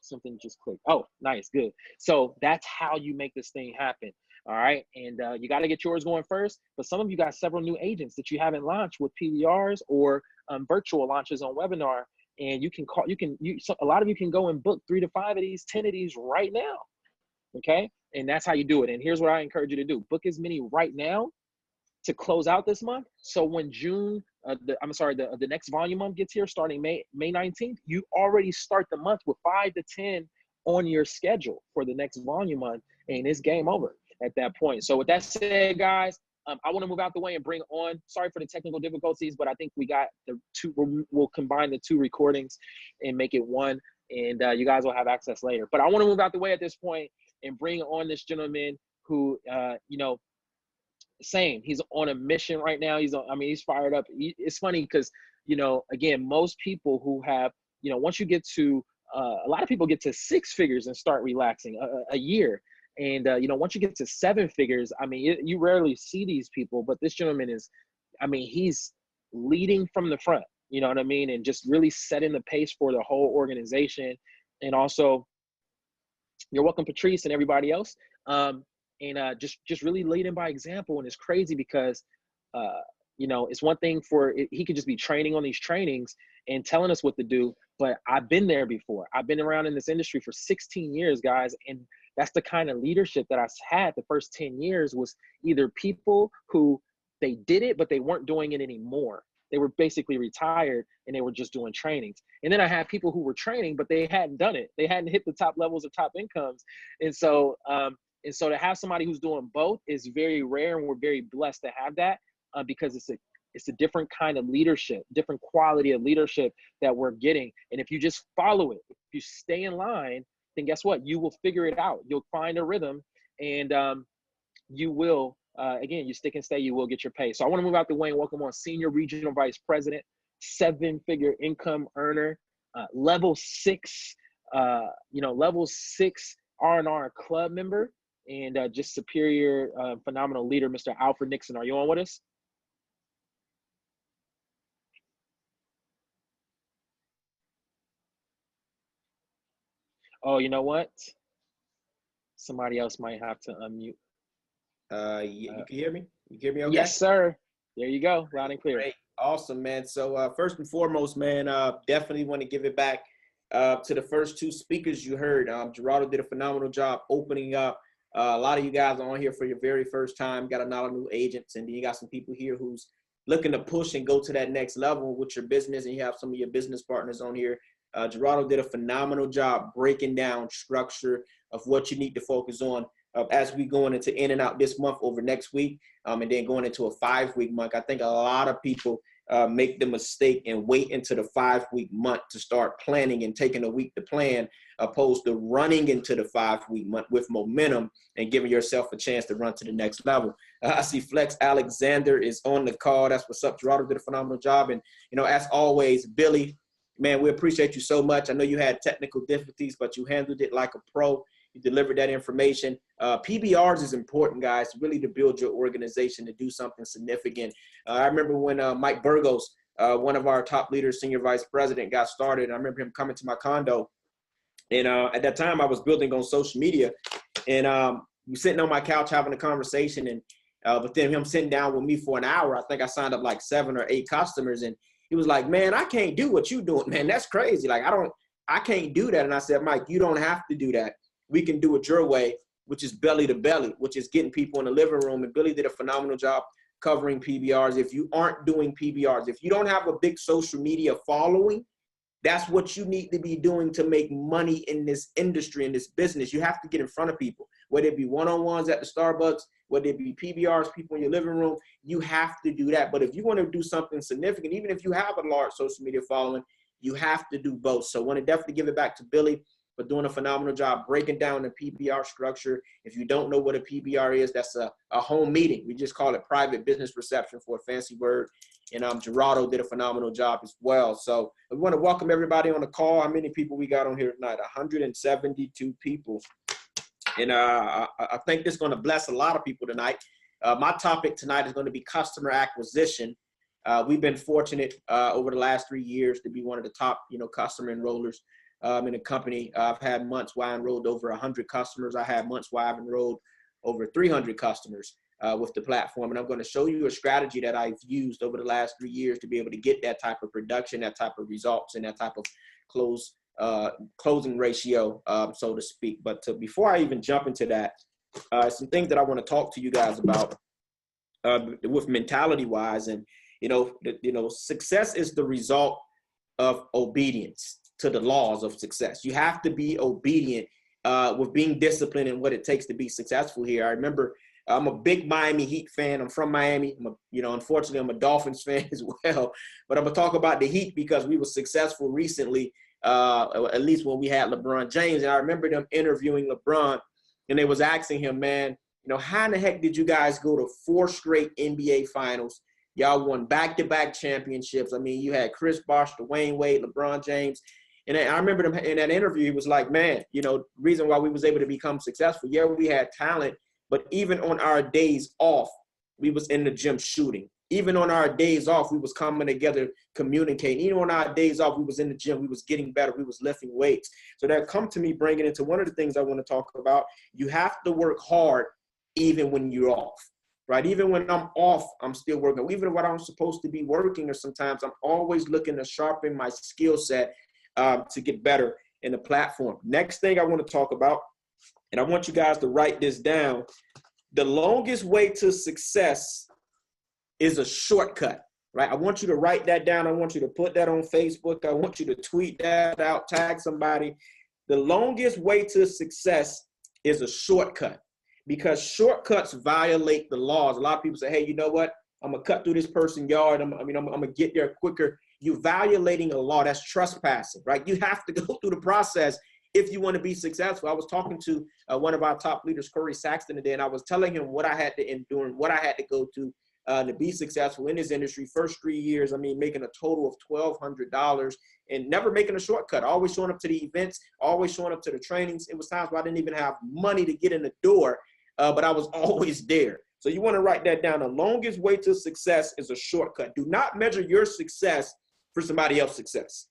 something just clicked. Oh, nice, good. So that's how you make this thing happen. All right, and you got to get yours going first. But some of you got several new agents that you haven't launched with PBRs or virtual launches on webinar, and you can call. A lot of you can go and book 3 to 5 of these, 10 of these right now. Okay, and that's how you do it. And here's what I encourage you to do: book as many right now to close out this month. So when the next volume month gets here, starting May 19th, you already start the month with 5 to 10 on your schedule for the next volume month, and it's game over at that point. So with that said, guys, I want to move out the way and bring on, sorry for the technical difficulties, but I think we got the two, we'll combine the 2 recordings and make it one, and you guys will have access later. But I want to move out the way at this point and bring on this gentleman who, same, he's on a mission right now. He's fired up. It's funny because, again, most people who have, once you get to, a lot of people get to 6 figures and start relaxing a year. And, once you get to 7 figures, you rarely see these people, but this gentleman is, he's leading from the front, you know what I mean? And just really setting the pace for the whole organization. And also, you're welcome, Patrice and everybody else. Just really leading by example. And it's crazy because, it's one thing he could just be training on these trainings and telling us what to do. But I've been there before. I've been around in this industry for 16 years, guys. And that's the kind of leadership that I had the first 10 years was either people who they did it, but they weren't doing it anymore. They were basically retired and they were just doing trainings. And then I had people who were training, but they hadn't done it. They hadn't hit the top levels of top incomes. And so to have somebody who's doing both is very rare, and we're very blessed to have that because it's a different kind of leadership, different quality of leadership that we're getting. And if you just follow it, if you stay in line, then guess what? You will figure it out. You'll find a rhythm, and you will, again, you stick and stay, you will get your pay. So I want to move out the way and welcome on Senior Regional Vice President, 7-figure income earner, level 6 R&R club member, and just superior, phenomenal leader, Mr. Alfred Nixon. Are you on with us? Oh, you know what? Somebody else might have to unmute. You can hear me? You can hear me okay? Yes, sir. There you go. Loud and clear. Great. Awesome, man. So first and foremost, man, definitely want to give it back to the first 2 speakers you heard. Gerardo did a phenomenal job opening up. A lot of you guys are on here for your very first time. Got a lot of new agents, and then you got some people here who's looking to push and go to that next level with your business, and you have some of your business partners on here. Gerardo did a phenomenal job breaking down structure of what you need to focus on as we going into in and out this month over next week, and then going into a 5-week month. I think a lot of people make the mistake and wait into the 5-week month to start planning and taking a week to plan, opposed to running into the 5-week month with momentum and giving yourself a chance to run to the next level. I see Flex Alexander is on the call. That's what's up. Gerardo did a phenomenal job. And, as always, Billy, man, we appreciate you so much. I know you had technical difficulties, but you handled it like a pro. You delivered that information. PBRs is important, guys, really to build your organization, to do something significant. I remember when Mike Burgos, one of our top leaders, senior vice president, got started. I remember him coming to my condo. And at that time, I was building on social media. And we sitting on my couch having a conversation. And but then him sitting down with me for an hour, I think I signed up like 7 or 8 customers. And he was like, man, I can't do what you doing, man. That's crazy. Like, I can't do that. And I said, Mike, you don't have to do that. We can do it your way, which is belly to belly, which is getting people in the living room. And Billy did a phenomenal job covering PBRs. If you aren't doing PBRs, if you don't have a big social media following, That's what you need to be doing to make money in this industry, in this business. You have to get in front of people, whether it be one-on-ones at the Starbucks, whether it be PBRs, people in your living room. You have to do that. But if you want to do something significant, even if you have a large social media following, you have to do both. So I want to definitely give it back to Billy for doing a phenomenal job breaking down the PBR structure. If you don't know what a PBR is, that's a home meeting. We just call it private business reception for a fancy word. And Gerardo did a phenomenal job as well. So we want to welcome everybody on the call. How many people we got on here tonight? 172 people. And I think this is going to bless a lot of people tonight. My topic tonight is going to be customer acquisition. We've been fortunate over the last 3 years to be one of the top, customer enrollers in the company. I've had months where I enrolled over 100 customers. I had months where I've enrolled over 300 customers with the platform. And I'm going to show you a strategy that I've used over the last 3 years to be able to get that type of production, that type of results, and that type of closing ratio, so to speak. But before I even jump into that, some things that I want to talk to you guys about with mentality wise. And, success is the result of obedience to the laws of success. You have to be obedient with being disciplined in what it takes to be successful here. I remember I'm a big Miami Heat fan. I'm from Miami. Unfortunately, I'm a Dolphins fan as well. But I'm going to talk about the Heat because we were successful recently, at least when we had LeBron James. And I remember them interviewing LeBron, and they was asking him, man, how in the heck did you guys go to 4 straight NBA finals? Y'all won back-to-back championships. I mean, you had Chris Bosh, Dwayne Wade, LeBron James. And I remember them in that interview, he was like, man, reason why we was able to become successful. Yeah, we had talent, but even on our days off, we was in the gym shooting. Even on our days off, we was coming together, communicating. Even on our days off, we was in the gym. We was getting better. We was lifting weights. So that come to me, bringing into one of the things I want to talk about. You have to work hard even when you're off, right? Even when I'm off, I'm still working. Even when I'm supposed to be working, or sometimes I'm always looking to sharpen my skill set to get better in the platform. Next thing I want to talk about, and I want you guys to write this down. The longest way to success is a shortcut, right? I want you to write that down. I want you to put that on Facebook. I want you to tweet that out, tag somebody. The longest way to success is a shortcut, because shortcuts violate the laws. A lot of people say, hey, you know what? I'm going to cut through this person's yard. I'm going to get there quicker. You're violating a law. That's trespassing, right? You have to go through the process if you want to be successful. I was talking to one of our top leaders, Corey Saxton, today, and I was telling him what I had to endure and what I had to go to be successful in this industry. First 3 years, making a total of $1,200 and never making a shortcut, always showing up to the events, always showing up to the trainings. It was times where I didn't even have money to get in the door, but I was always there. So you want to write that down. The longest way to success is a shortcut. Do not measure your success for somebody else's success,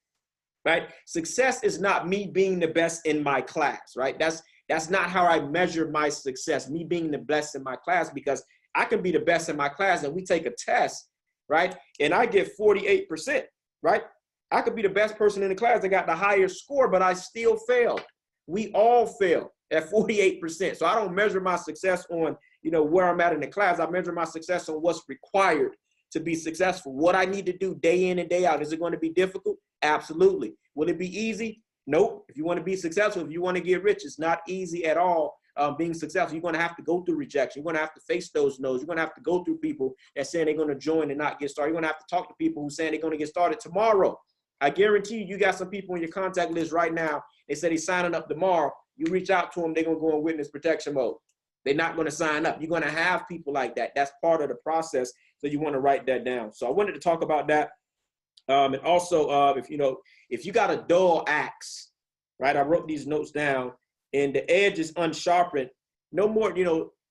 right? Success is not me being the best in my class, right? That's not how I measure my success, me being the best in my class, because I can be the best in my class and we take a test, right? And I get 48%, right? I could be the best person in the class that got the highest score, but I still failed. We all fail at 48%. So I don't measure my success on, where I'm at in the class. I measure my success on what's required to be successful. What I need to do day in and day out. Is it going to be difficult? Absolutely. Will it be easy? Nope. If you want to be successful, if you want to get rich, it's not easy at all. Being successful, you're going to have to go through rejection. You're going to have to face those no's. You're going to have to go through people that saying they're going to join and not get started. You're going to have to talk to people who saying they're going to get started tomorrow. I guarantee you got some people in your contact list right now. They said he's signing up tomorrow. You reach out to them, they're going to go in witness protection mode. They're not going to sign up. You're going to have people like that. That's part of the process. So you want to write that down. So I wanted to talk about that. And also, if you got a dull axe, right? I wrote these notes down, and the edge is unsharpened. No more,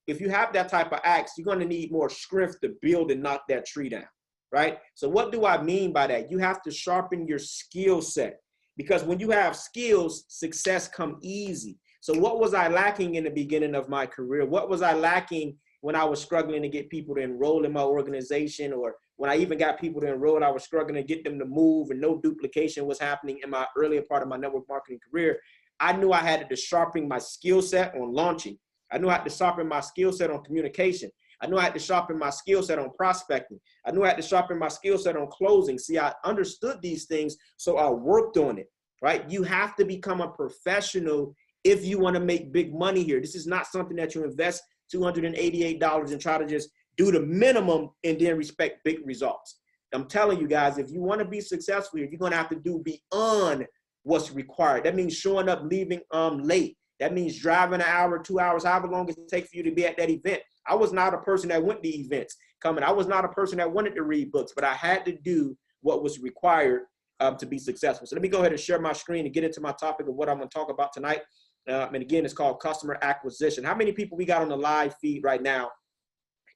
if you have that type of axe, you're going to need more strength to build and knock that tree down, right? So what do I mean by that? You have to sharpen your skill set, because when you have skills, success come easy. So what was I lacking in the beginning of my career? What was I lacking when I was struggling to get people to enroll in my organization, or when I even got people to enroll, I was struggling to get them to move and no duplication was happening in my earlier part of my network marketing career. I knew I had to sharpen my skill set on launching. I knew I had to sharpen my skill set on communication. I knew I had to sharpen my skill set on prospecting. I knew I had to sharpen my skill set on closing. See, I understood these things, so I worked on it, right? You have to become a professional if you want to make big money here. This is not something that you invest $288 and try to just do the minimum and then expect big results. I'm telling you guys, if you want to be successful here, you're going to have to do beyond what's required. That means showing up, leaving late. That means driving an hour, 2 hours, however long it takes for you to be at that event. I was not a person that went to events coming. I was not a person that wanted to read books, but I had to do what was required to be successful. So let me go ahead and share my screen and get into my topic of what I'm going to talk about tonight. And again, it's called customer acquisition. How many people we got on the live feed right now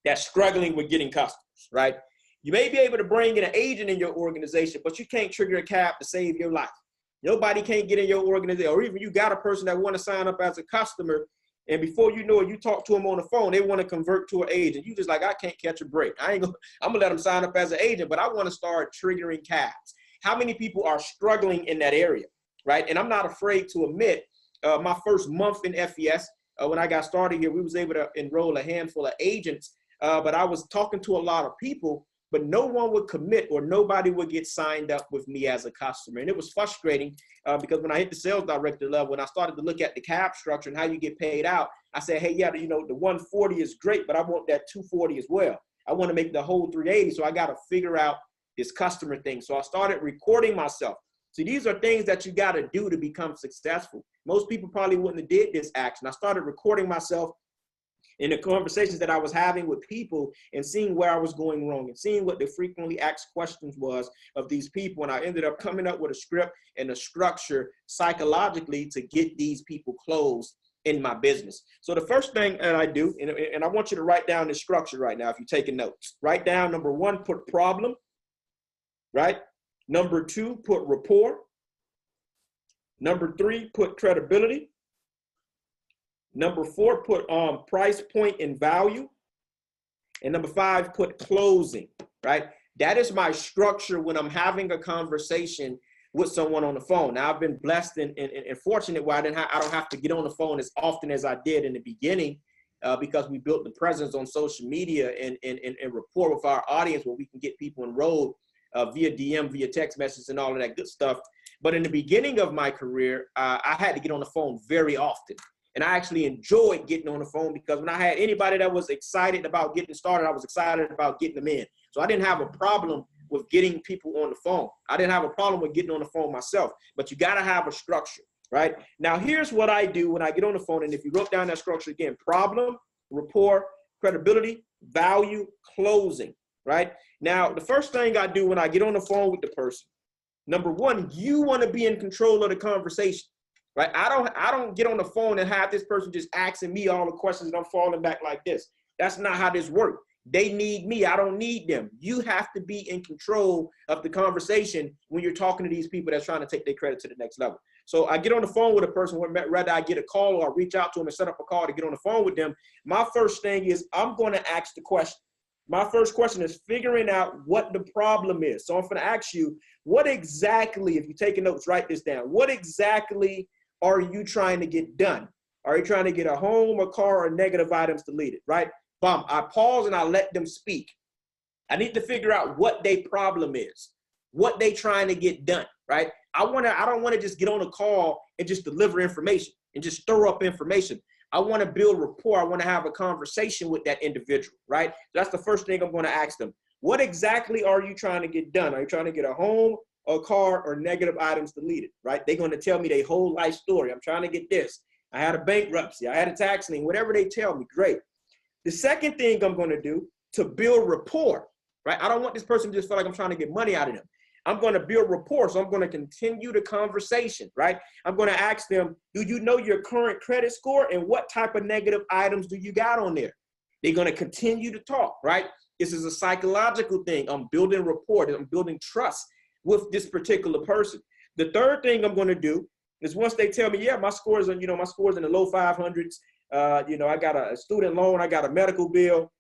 that's struggling with getting customers, right? You may be able to bring in an agent in your organization, but you can't trigger a cap to save your life. Nobody can't get in your organization, or even you got a person that want to sign up as a customer, and before you know it, you talk to them on the phone, they want to convert to an agent. You just like, I can't catch a break. I'm gonna let them sign up as an agent, but I want to start triggering caps. How many people are struggling in that area, right? And I'm not afraid to admit, my first month in FES, when I got started here, we was able to enroll a handful of agents, but I was talking to a lot of people, but no one would commit or nobody would get signed up with me as a customer. And it was frustrating because when I hit the sales director level, when I started to look at the cap structure and how you get paid out, I said, hey, yeah, you know, the 140 is great, but I want that 240 as well. I want to make the whole 380. So I got to figure out this customer thing. So I started recording myself. See, these are things that you got to do to become successful. Most people probably wouldn't have did this action. I started recording myself in the conversations that I was having with people and seeing where I was going wrong and seeing what the frequently asked questions was of these people. And I ended up coming up with a script and a structure psychologically to get these people closed in my business. So the first thing that I do, and I want you to write down this structure right now if you're taking notes. Write down, number one, put problem, right? Number two, put rapport. Number three, put credibility. Number four, put price point and value. And number five, put closing, right? That is my structure when I'm having a conversation with someone on the phone. Now, I've been blessed and fortunate where I don't have to get on the phone as often as I did in the beginning because we built the presence on social media and rapport with our audience where we can get people enrolled via DM, via text messages and all of that good stuff. But in the beginning of my career, I had to get on the phone very often. And I actually enjoyed getting on the phone because when I had anybody that was excited about getting started, I was excited about getting them in. So I didn't have a problem with getting people on the phone. I didn't have a problem with getting on the phone myself, but you got to have a structure, right? Now, here's what I do when I get on the phone. And if you wrote down that structure again, problem, rapport, credibility, value, closing, right? Now, the first thing I do when I get on the phone with the person, number one, you want to be in control of the conversation. Right? I don't get on the phone and have this person just asking me all the questions and I'm falling back like this. That's not how this works. They need me. I don't need them. You have to be in control of the conversation when you're talking to these people that's trying to take their credit to the next level. So I get on the phone with a person, whether I get a call or I reach out to them and set up a call to get on the phone with them. My first thing is I'm going to ask the question. My first question is figuring out what the problem is. So I'm going to ask you, what exactly, if you're taking notes, write this down. What exactly are you trying to get done? Are you trying to get a home, a car, or negative items deleted, right? Boom. I pause and I let them speak. I need to figure out what their problem is, what they trying to get done, right? I don't want to just get on a call and just deliver information and just throw up information. I want to build rapport. I want to have a conversation with that individual, right? So that's the first thing I'm going to ask them. What exactly are you trying to get done? Are you trying to get a home, a car, or negative items deleted, right? They're going to tell me their whole life story. I'm trying to get this. I had a bankruptcy. I had a tax lien, whatever they tell me, great. The second thing I'm going to do to build rapport, right? I don't want this person to just feel like I'm trying to get money out of them. I'm going to build rapport. So I'm going to continue the conversation, right? I'm going to ask them, do you know your current credit score and what type of negative items do you got on there? They're going to continue to talk, right? This is a psychological thing. I'm building rapport. I'm building trust with this particular person. The third thing I'm going to do is once they tell me, yeah, my scores are, my scores in the low 500s. I got a student loan. I got a medical bill,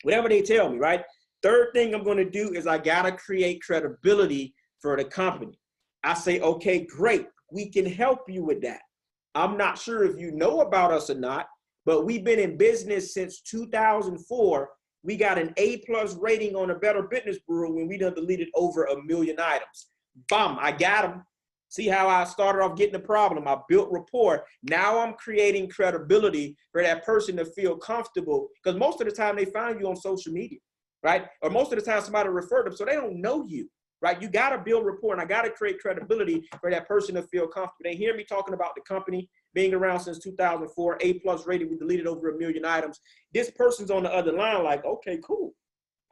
whatever they tell me, right? Third thing I'm going to do is I got to create credibility for the company. I say, okay, great. We can help you with that. I'm not sure if you know about us or not, but we've been in business since 2004 we got an A+ rating on a Better Business Bureau when we done deleted over 1 million items. Bam, I got them. See how I started off getting the problem? I built rapport. Now I'm creating credibility for that person to feel comfortable, because most of the time they find you on social media, right? Or most of the time somebody referred them, so they don't know you, right? You got to build rapport, and I got to create credibility for that person to feel comfortable. They hear me talking about the company being around since 2004, A+ rated, we deleted over 1 million items. This person's on the other line like, okay, cool.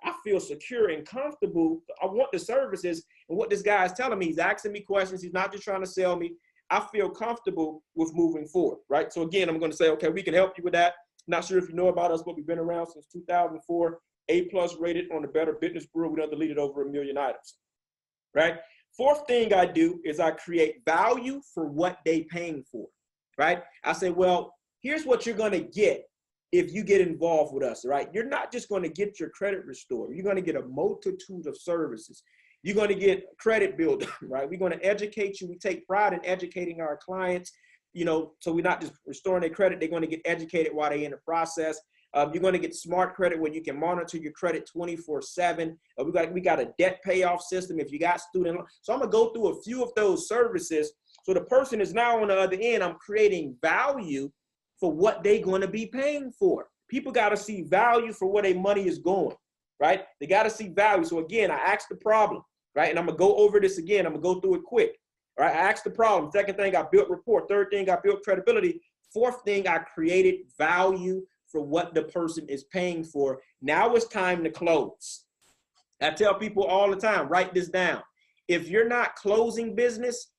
I feel secure and comfortable. I want the services. And what this guy is telling me, he's asking me questions. He's not just trying to sell me. I feel comfortable with moving forward, right? So again, I'm going to say, okay, we can help you with that. Not sure if you know about us, but we've been around since 2004, A+ rated on the Better Business Bureau. We done deleted over 1 million items, right? Fourth thing I do is I create value for what they paying for, right? I say, well, here's what you're going to get if you get involved with us, right? You're not just going to get your credit restored. You're going to get a multitude of services. You're going to get credit built, right? We're going to educate you. We take pride in educating our clients, you know, so we're not just restoring their credit. They're going to get educated while they're in the process. You're going to get smart credit where you can monitor your credit 24/7. We got a debt payoff system if you got student loan. So I'm going to go through a few of those services. So the person is now on the other end. I'm creating value for what they're going to be paying for. People got to see value for where their money is going, right? They got to see value. So again, I asked the problem, right? And I'm going to go over this again. I'm going to go through it quick, all right? I asked the problem. Second thing, I built rapport. Third thing, I built credibility. Fourth thing, I created value for what the person is paying for. Now it's time to close. I tell people all the time, write this down. If you're not closing business,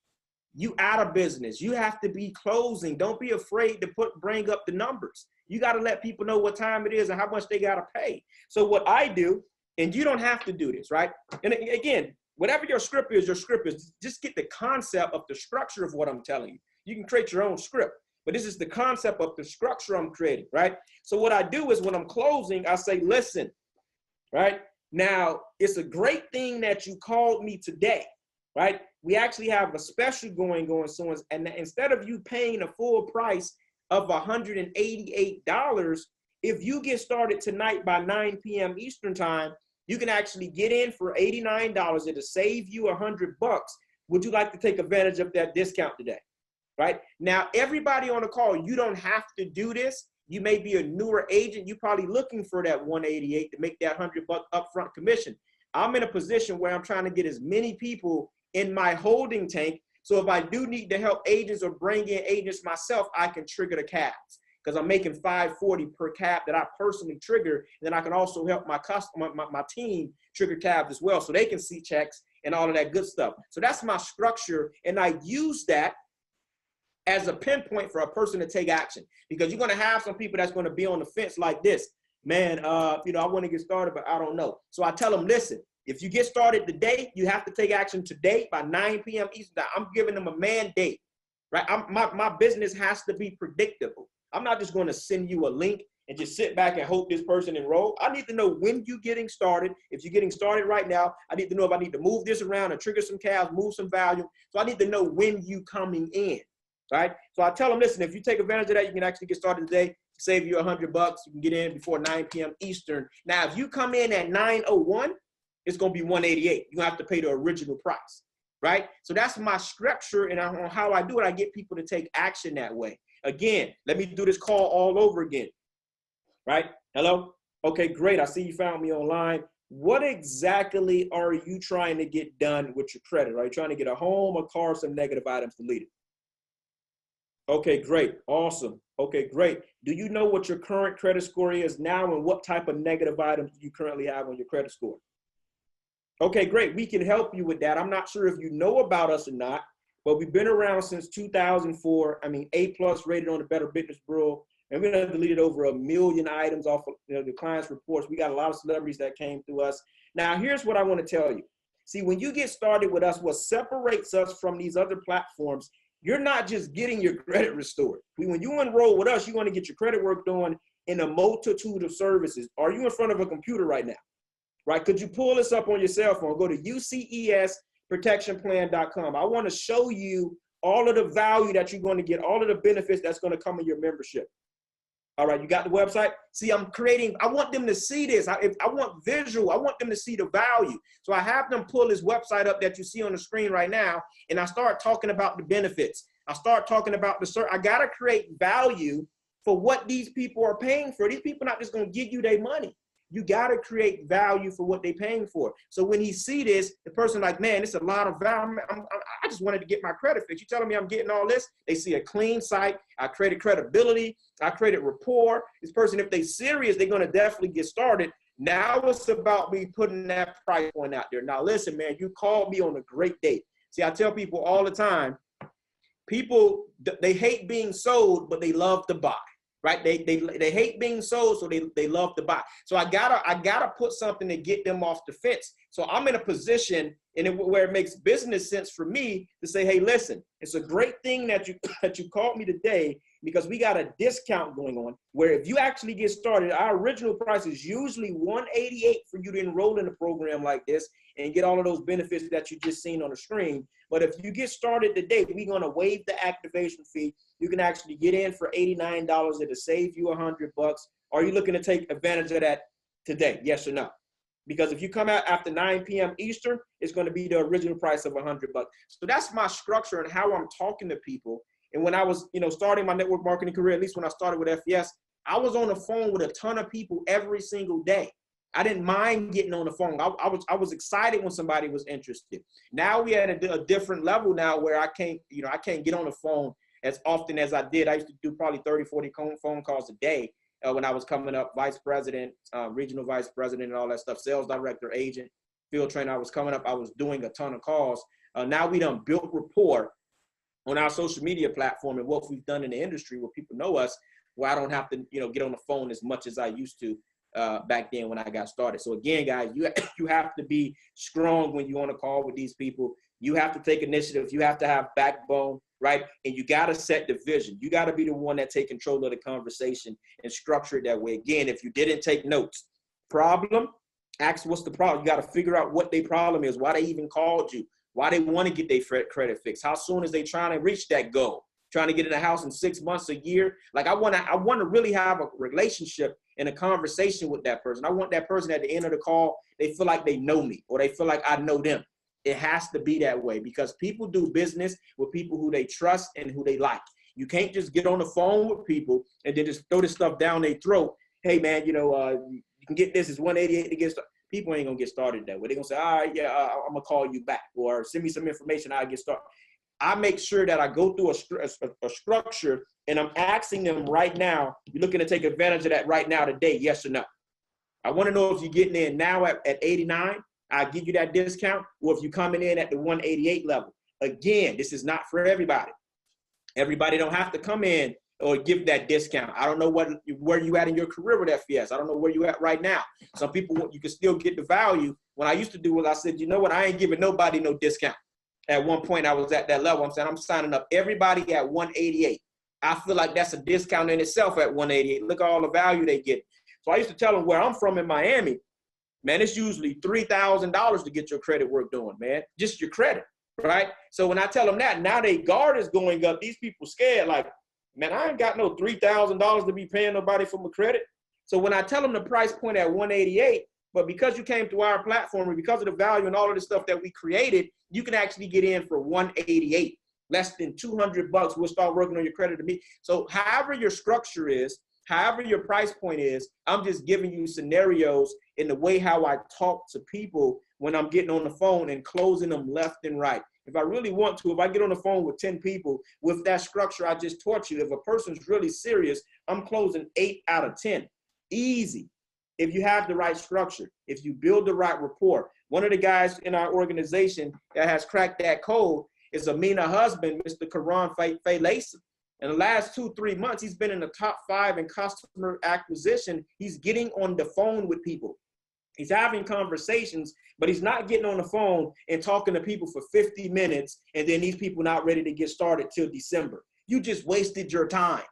you out of business. You have to be closing. Don't be afraid to bring up the numbers. You got to let people know what time it is and how much they got to pay. So what I do, and you don't have to do this, right? And again, whatever your script is, just get the concept of the structure of what I'm telling you. You can create your own script, but this is the concept of the structure I'm creating, right? So what I do is when I'm closing, I say, listen, right? Now, it's a great thing that you called me today, right? We actually have a special going on, so and instead of you paying a full price of $188, if you get started tonight by 9 p.m. Eastern time, you can actually get in for $89. It'll save you $100. Would you like to take advantage of that discount today? Right? Now, everybody on the call, you don't have to do this. You may be a newer agent. You're probably looking for that $188 to make that $100 upfront commission. I'm in a position where I'm trying to get as many people in my holding tank. So if I do need to help agents or bring in agents myself, I can trigger the caps because I'm making $540 per cap that I personally trigger. And then I can also help my customer, my team trigger cabs as well, so they can see checks and all of that good stuff. So that's my structure. And I use that as a pinpoint for a person to take action, because you're going to have some people that's going to be on the fence like this, man, you know, I want to get started, but I don't know. So I tell them, listen, if you get started today, you have to take action today by 9 p.m. Eastern. I'm giving them a mandate, right? My business has to be predictable. I'm not just going to send you a link and just sit back and hope this person enroll. I need to know when you're getting started. If you're getting started right now, I need to know if I need to move this around and trigger some calves, move some value. So I need to know when you coming in, right? So I tell them, listen, if you take advantage of that, you can actually get started today, save you $100. You can get in before 9 p.m. Eastern. Now, if you come in at 9:01, it's going to be $188. You're going to have to pay the original price, right? So that's my structure, and on how I do it, I get people to take action that way. Again, let me do this call all over again, right? Hello? Okay, great. I see you found me online. What exactly are you trying to get done with your credit? Are you trying to get a home, a car, some negative items deleted? Okay, great. Awesome. Okay, great. Do you know what your current credit score is now, and what type of negative items do you currently have on your credit score? Okay, great. We can help you with that. I'm not sure if you know about us or not, but we've been around since 2004. I mean, A+ rated on the Better Business Bureau, and we've deleted over 1 million items off of the clients' reports. We got a lot of celebrities that came through us. Now, here's what I want to tell you. See, when you get started with us, what separates us from these other platforms, you're not just getting your credit restored. When you enroll with us, you're going to get your credit work done in a multitude of services. Are you in front of a computer right now? Right? Could you pull this up on your cell phone? Go to ucesprotectionplan.com. I want to show you all of the value that you're going to get, all of the benefits that's going to come in your membership. All right, you got the website? See, I'm creating, I want them to see this. I want visual. I want them to see the value. So I have them pull this website up that you see on the screen right now, and I start talking about the benefits. I start talking about I got to create value for what these people are paying for. These people are not just going to give you their money. You got to create value for what they're paying for. So when he see this, the person like, man, it's a lot of value. I just wanted to get my credit fixed. You telling me I'm getting all this? They see a clean site. I created credibility. I created rapport. This person, if they serious, they're going to definitely get started. Now it's about me putting that price point out there. Now listen, man, you called me on a great date. See, I tell people all the time, people, they hate being sold, but they love to buy. Right? They hate being sold, so they love to buy. So I gotta put something to get them off the fence. So I'm in a position where it makes business sense for me to say, hey, listen, it's a great thing that you called me today, because we got a discount going on where if you actually get started, our original price is usually $188 for you to enroll in a program like this and get all of those benefits that you just seen on the screen. But if you get started today, we're going to waive the activation fee. You can actually get in for $89. It'll save you $100. Are you looking to take advantage of that today? Yes or no? Because if you come out after 9 p.m. Eastern, it's going to be the original price of $100. So that's my structure and how I'm talking to people. And when I was, starting my network marketing career, at least when I started with FES, I was on the phone with a ton of people every single day. I didn't mind getting on the phone. I was excited when somebody was interested. Now we at a different level now where I can't get on the phone as often as I did. I used to do probably 30, 40 phone calls a day when I was coming up, vice president, regional vice president, and all that stuff, sales director, agent, field trainer. I was coming up. I was doing a ton of calls. Now we done built rapport on our social media platform and what we've done in the industry where people know us, where I don't have to, get on the phone as much as I used to back then when I got started. So again, guys, you have to be strong when you want to call with these people. You have to take initiative. You have to have backbone, right? And you got to set the vision. You got to be the one that take control of the conversation and structure it that way. Again, if you didn't take notes, problem, ask what's the problem. You got to figure out what their problem is, why they even called you, why they want to get their credit fixed, how soon is they trying to reach that goal, trying to get in a house in 6 months, a year. Like I want to really have a relationship and a conversation with that person. I want that person at the end of the call, they feel like they know me or they feel like I know them. It has to be that way because people do business with people who they trust and who they like. You can't just get on the phone with people and then just throw this stuff down their throat. Hey man, you can get this, it's $188 to get started. People ain't gonna get started that way. They're gonna say, all right, yeah, I'm gonna call you back or send me some information, I'll get started. I make sure that I go through a structure and I'm asking them right now, you're looking to take advantage of that right now today, yes or no? I wanna know if you're getting in now at 89, I'll give you that discount, or if you're coming in at the 188 level. Again, this is not for everybody. Everybody don't have to come in or give that discount. I don't know where you at in your career with FES. I don't know where you at right now. Some people, you can still get the value. When I used to do it, I said, you know what? I ain't giving nobody no discount. At one point, I was at that level. I'm saying I'm signing up everybody at 188. I feel like that's a discount in itself at 188. Look at all the value they get. So I used to tell them where I'm from in Miami, man, it's usually $3,000 to get your credit work done, man. Just your credit, right? So when I tell them that, now their guard is going up. These people scared, like, man, I ain't got no $3,000 to be paying nobody for my credit. So when I tell them the price point at 188, but because you came to our platform and because of the value and all of the stuff that we created, you can actually get in for 188, less than $200. We'll start working on your credit to me. So however your structure is, however your price point is, I'm just giving you scenarios in the way how I talk to people when I'm getting on the phone and closing them left and right. If I really want to, if I get on the phone with 10 people with that structure I just taught you, if a person's really serious, I'm closing 8 out of 10. Easy. If you have the right structure, if you build the right rapport. One of the guys in our organization that has cracked that code is Amina husband, Mr. Karan Faylacey. In the last 2-3 months, he's been in the top 5 in customer acquisition. He's getting on the phone with people. He's having conversations, but he's not getting on the phone and talking to people for 50 minutes, and then these people not ready to get started till December. You just wasted your time.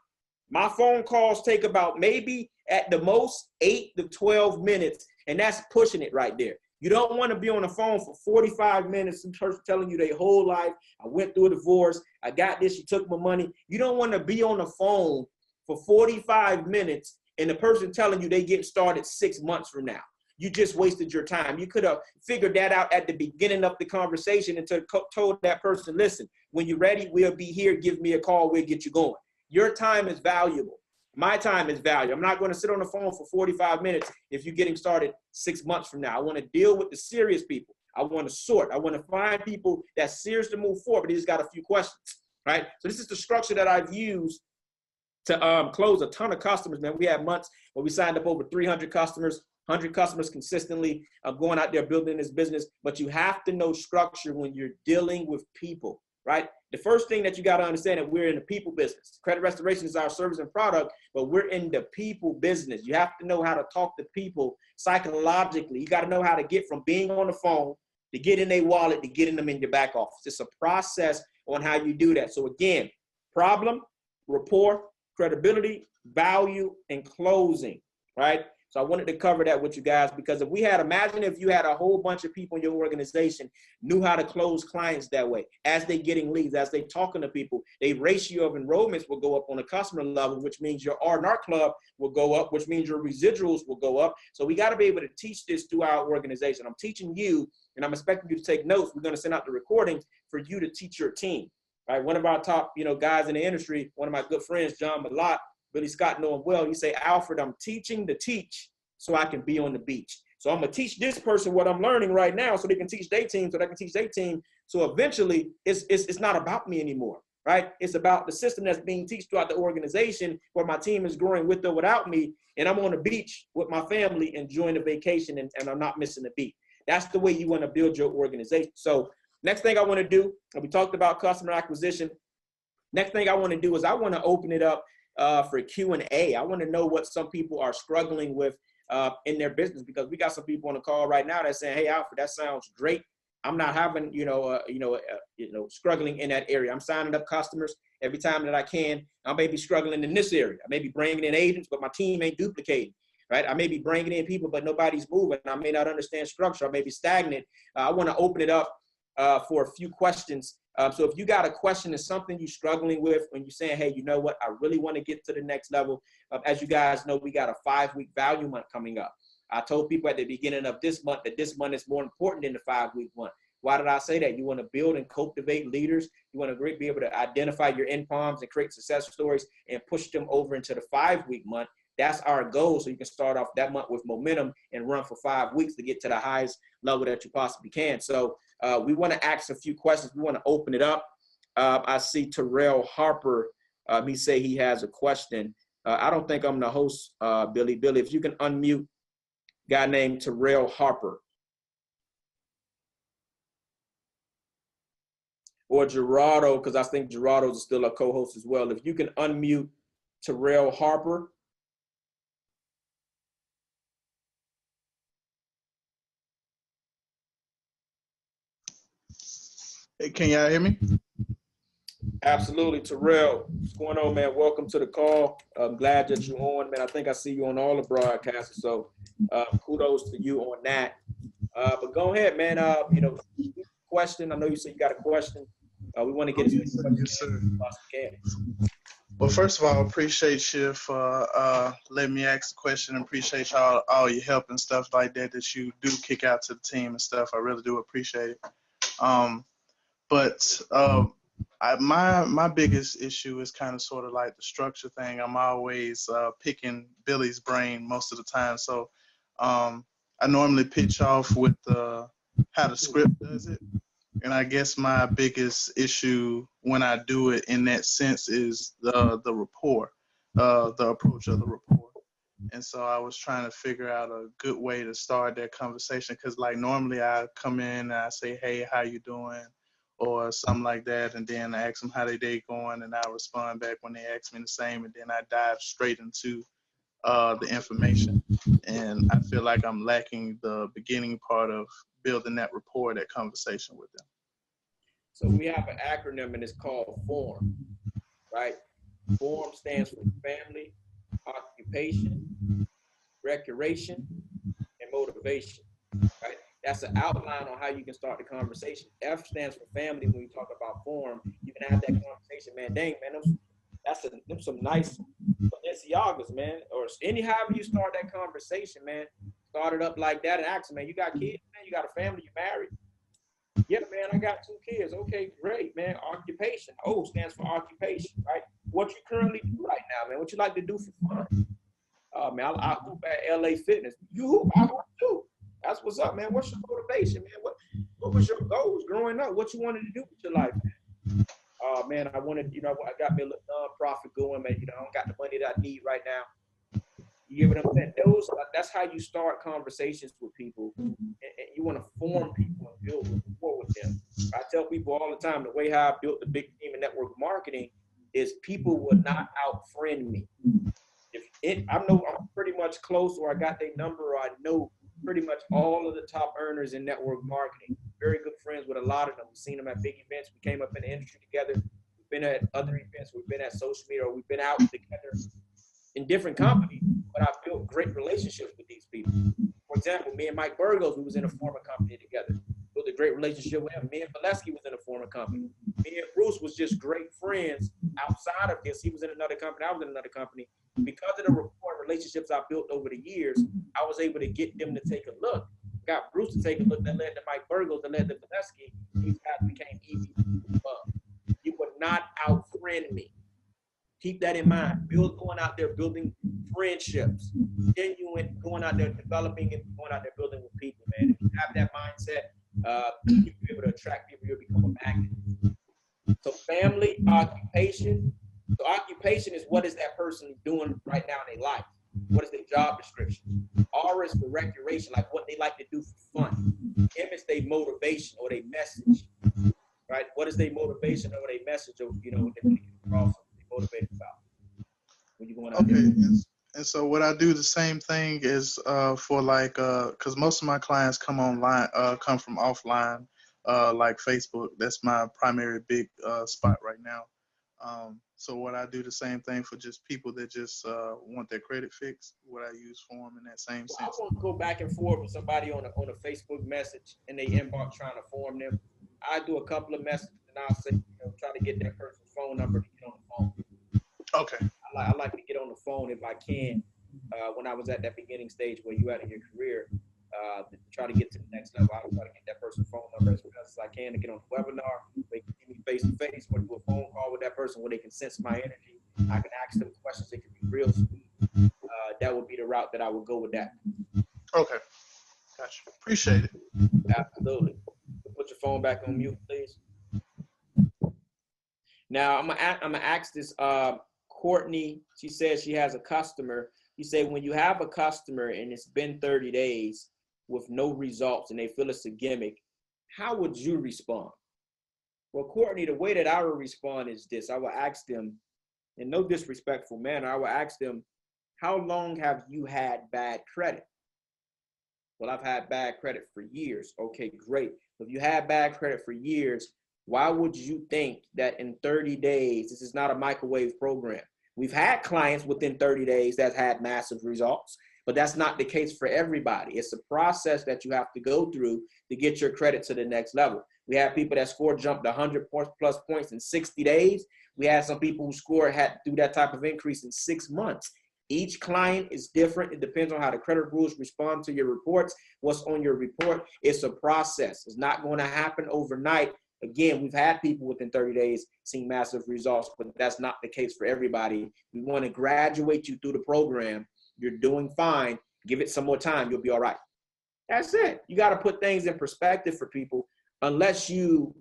My phone calls take about maybe at the most 8 to 12 minutes, and that's pushing it right there. You don't want to be on the phone for 45 minutes and person telling you their whole life. I went through a divorce. I got this. You took my money. You don't want to be on the phone for 45 minutes and the person telling you they get started 6 months from now. You just wasted your time. You could have figured that out at the beginning of the conversation and told that person, listen, when you're ready, we'll be here. Give me a call. We'll get you going. Your time is valuable. My time is valuable. I'm not going to sit on the phone for 45 minutes if you're getting started 6 months from now. I want to deal with the serious people. I want to sort. I want to find people that's serious to move forward, but they just got a few questions, right? So this is the structure that I've used to close a ton of customers, man. We had months where we signed up over 300 customers, 100 customers consistently. I'm going out there building this business, but you have to know structure when you're dealing with people, right? The first thing that you got to understand that we're in the people business. Credit restoration is our service and product, but we're in the people business. You have to know how to talk to people psychologically. You got to know how to get from being on the phone to get in their wallet, to getting them in your back office. It's a process on how you do that. So again, problem, rapport, credibility, value, and closing, right? So I wanted to cover that with you guys, because if we had, imagine if you had a whole bunch of people in your organization knew how to close clients that way, as they getting leads, as they talking to people, their ratio of enrollments will go up on a customer level, which means your R&R club will go up, which means your residuals will go up. So we got to be able to teach this through our organization. I'm teaching you, and I'm expecting you to take notes. We're going to send out the recording for you to teach your team, right? One of our top, guys in the industry, one of my good friends, John Malott, Billy Scott know him well. You say, Alfred, I'm teaching to teach so I can be on the beach. So I'm going to teach this person what I'm learning right now so they can teach their team, so they can teach their team. So eventually it's not about me anymore, right? It's about the system that's being taught throughout the organization, where my team is growing with or without me. And I'm on the beach with my family enjoying the vacation, and I'm not missing the beat. That's the way you want to build your organization. So next thing I want to do, we talked about customer acquisition. Next thing I want to do is I want to open it up for Q&A. I want to know what some people are struggling with in their business, because we got some people on the call right now that's saying, hey, Alfred, that sounds great. I'm not having, struggling in that area. I'm signing up customers every time that I can. I may be struggling in this area. I may be bringing in agents, but my team ain't duplicating, right? I may be bringing in people, but nobody's moving. I may not understand structure. I may be stagnant. I want to open it up for a few questions. So if you got a question, is something you're struggling with, when you're saying, hey, you know what, I really want to get to the next level. As you guys know, we got a 5-week value month coming up. I told people at the beginning of this month that this month is more important than the 5-week month. Why did I say that? You want to build and cultivate leaders. You want to be able to identify your in-palms and create success stories and push them over into the 5-week month. That's our goal. So you can start off that month with momentum and run for 5 weeks to get to the highest level that you possibly can. So we want to ask a few questions. We want to open it up. I see Terrell Harper. He say he has a question. I don't think I'm the host, Billy. Billy, if you can unmute a guy named Terrell Harper. Or Gerardo, because I think Gerardo's still a co-host as well. If you can unmute Terrell Harper. Hey, can y'all hear me? Absolutely, Terrell. What's going on, man? Welcome to the call. I'm glad that you're on, man. I think I see you on all the broadcasts, so kudos to you on that. But go ahead, man. Question. I know you said you got a question. We want to get as much as we can. Well, first of all, appreciate you for letting me ask the question, and appreciate all your help and stuff like that you do kick out to the team and stuff. I really do appreciate it. But my biggest issue is kind of sort of like the structure thing. I'm always picking Billy's brain most of the time. So I normally pitch off with how the script does it. And I guess my biggest issue when I do it in that sense is the rapport, the approach of the rapport. And so I was trying to figure out a good way to start that conversation, because like normally I come in and I say, hey, how you doing? Or something like that. And then I ask them how their day going, and I respond back when they ask me the same. And then I dive straight into the information. And I feel like I'm lacking the beginning part of building that rapport, that conversation with them. So we have an acronym, and it's called FORM, right? FORM stands for family, occupation, recreation, and motivation, right? That's an outline on how you can start the conversation. F stands for family. When you talk about FORM, you can have that conversation, man. Dang, man, that's some nice Balenciagas, man, or anyhow you start that conversation, man. Start it up like that and ask them, man, you got kids, man? You got a family? You married? Yeah, man, I got 2 kids. Okay, great, man. Occupation. O stands for occupation, right? What you currently do right now, man? What you like to do for fun? Man, I hoop at LA Fitness. You hoop, I hoop too. That's what's up, man. What's your motivation, man? What was your goals growing up? What you wanted to do with your life, man? Man, I wanted, I got me a little nonprofit going, man. I don't got the money that I need right now. You get what I'm saying? That's how you start conversations with people, and you want to form people and build rapport with them. I tell people all the time, the way how I built the big team in network marketing is people will not out-friend me. I know I'm pretty much close, or I got their number, or I know pretty much all of the top earners in network marketing. Very good friends with a lot of them. We've seen them at big events. We came up in the industry together. We've been at other events. We've been at social media, or we've been out together in different companies, but I built great relationships with these people. For example, me and Mike Burgos, we was in a former company together. Built a great relationship with him. Me and Valesky was in a former company. Me and Bruce was just great friends outside of this. He was in another company. I was in another company. Because of the rapport and relationships I built over the years, I was able to get them to take a look. Got Bruce to take a look, that led to Mike Burgos, that led to Valesky. These guys became easy. You would not out-friend me. Keep that in mind. Going out there building friendships, genuine, going out there developing and going out there building with people, man. If you have that mindset, you'll be able to attract people. You'll become a magnet. So family, occupation. So occupation is what is that person doing right now in their life? What is their job description? R is for recreation, like what they like to do for fun. M is their motivation or their message, right? What is their motivation or their message, or what they want to get across, what they're motivated about when you're going out there. And so what I do the same thing is for like, cause most of my clients come online, come from offline, like Facebook. That's my primary big spot right now. So what I do the same thing for just people that just want their credit fixed, what I use for them in that same sense. I won't go back and forth with somebody on a Facebook message and they inbox trying to form them. I do a couple of messages and I'll say, try to get that person's phone number to get on the phone. Okay. I like to get on the phone if I can. When I was at that beginning stage where you had in your career, to try to get to the next level, I try to get that person's phone number as fast as I can to get on the webinar. They can see me face to face, or do a phone call with that person where they can sense my energy. I can ask them questions. They can be real sweet. That would be the route that I would go with that. Okay. Gotcha. Appreciate it. Absolutely. Put your phone back on mute, please. Now I'm gonna ask this. Courtney, she says she has a customer. You say when you have a customer and it's been 30 days with no results and they feel it's a gimmick, how would you respond? Well, Courtney, the way that I would respond is this. I will ask them, in no disrespectful manner, I will ask them, how long have you had bad credit? Well, I've had bad credit for years. Okay, great. If you had bad credit for years, why would you think that in 30 days, this is not a microwave program? We've had clients within 30 days that had massive results, but that's not the case for everybody. It's a process that you have to go through to get your credit to the next level. We have people that jumped 100 plus points in 60 days. We had some people who had to do that type of increase in 6 months. Each client is different. It depends on how the credit rules respond to your reports. What's on your report? It's a process. It's not going to happen overnight. Again, we've had people within 30 days seeing massive results, but that's not the case for everybody. We want to graduate you through the program. You're doing fine. Give it some more time. You'll be all right. That's it. You got to put things in perspective for people. Unless you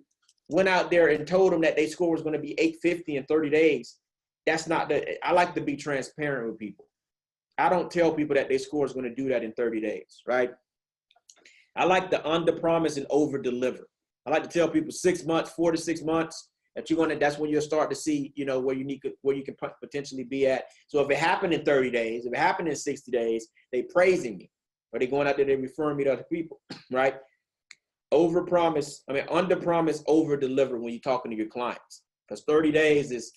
went out there and told them that their score was going to be 850 in 30 days, that's not I like to be transparent with people. I don't tell people that their score is going to do that in 30 days, right? I like to under-promise and over-deliver. I like to tell people 6 months, 4 to 6 months, that's when you'll start to see, where you can potentially be at. So if it happened in 30 days, if it happened in 60 days, they praising me, or they going out there, they referring me to other people, right? Under-promise, over-deliver when you're talking to your clients. Because 30 days is,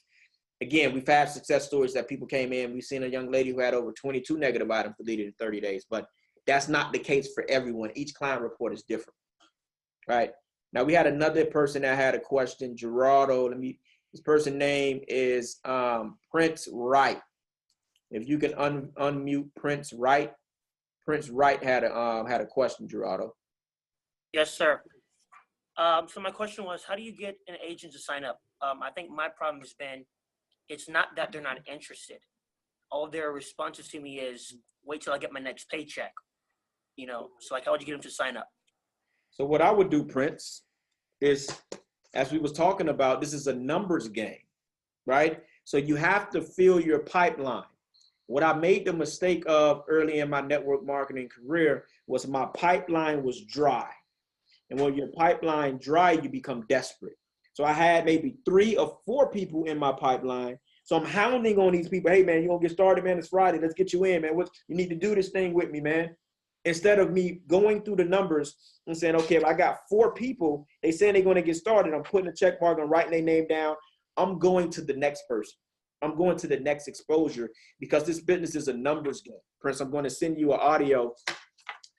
again, we've had success stories that people came in. We've seen a young lady who had over 22 negative items deleted in 30 days, but that's not the case for everyone. Each client report is different, right? Now, we had another person that had a question, Gerardo. His person name is Prince Wright. If you can unmute Prince Wright. Prince Wright had a question, Gerardo. Yes, sir. So my question was, how do you get an agent to sign up? I think my problem has been, it's not that they're not interested. All their responses to me is, wait till I get my next paycheck. You know, so like, how would you get them to sign up? So what I would do, Prince, is, as we was talking about, this is a numbers game, right? So you have to fill your pipeline. What I made the mistake of early in my network marketing career was my pipeline was dry. And when your pipeline dry, you become desperate. So I had maybe 3 or 4 people in my pipeline. So I'm hounding on these people. Hey, man, you gonna get started, man? It's Friday. Let's get you in, man. You need to do this thing with me, man. Instead of me going through the numbers and saying, okay, if I got 4 people, they saying they're gonna get started, I'm putting a check mark and writing their name down. I'm going to the next person. I'm going to the next exposure, because this business is a numbers game. Prince, I'm going to send you an audio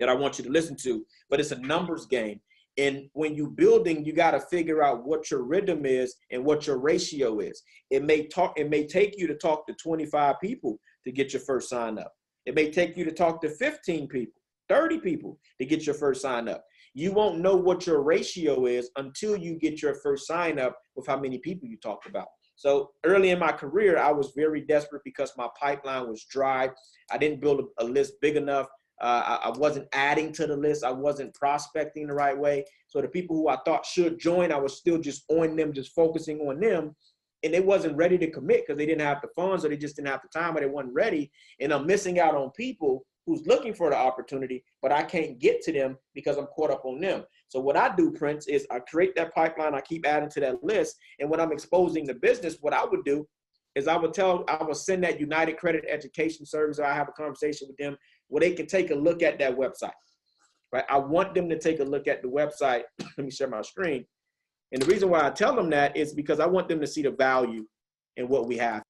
that I want you to listen to, but it's a numbers game. And when you're building, you got to figure out what your rhythm is and what your ratio is. It may take you to talk to 25 people to get your first sign up. It may take you to talk to 15 people, 30 people to get your first sign up. You won't know what your ratio is until you get your first sign up with how many people you talked about. So early in my career, I was very desperate because my pipeline was dry. I didn't build a list big enough. I wasn't adding to the list. I wasn't prospecting the right way. So the people who I thought should join, I was still just on them, just focusing on them. And they wasn't ready to commit because they didn't have the funds, or they just didn't have the time, or they weren't ready. And I'm missing out on people who's looking for the opportunity, but I can't get to them because I'm caught up on them. So what I do, Prince, is I create that pipeline. I keep adding to that list. And when I'm exposing the business, what I would do is I would send that United Credit Education Service, or I have a conversation with them where they can take a look at that website, right? I want them to take a look at the website. Let me share my screen. And the reason why I tell them that is because I want them to see the value in what we have.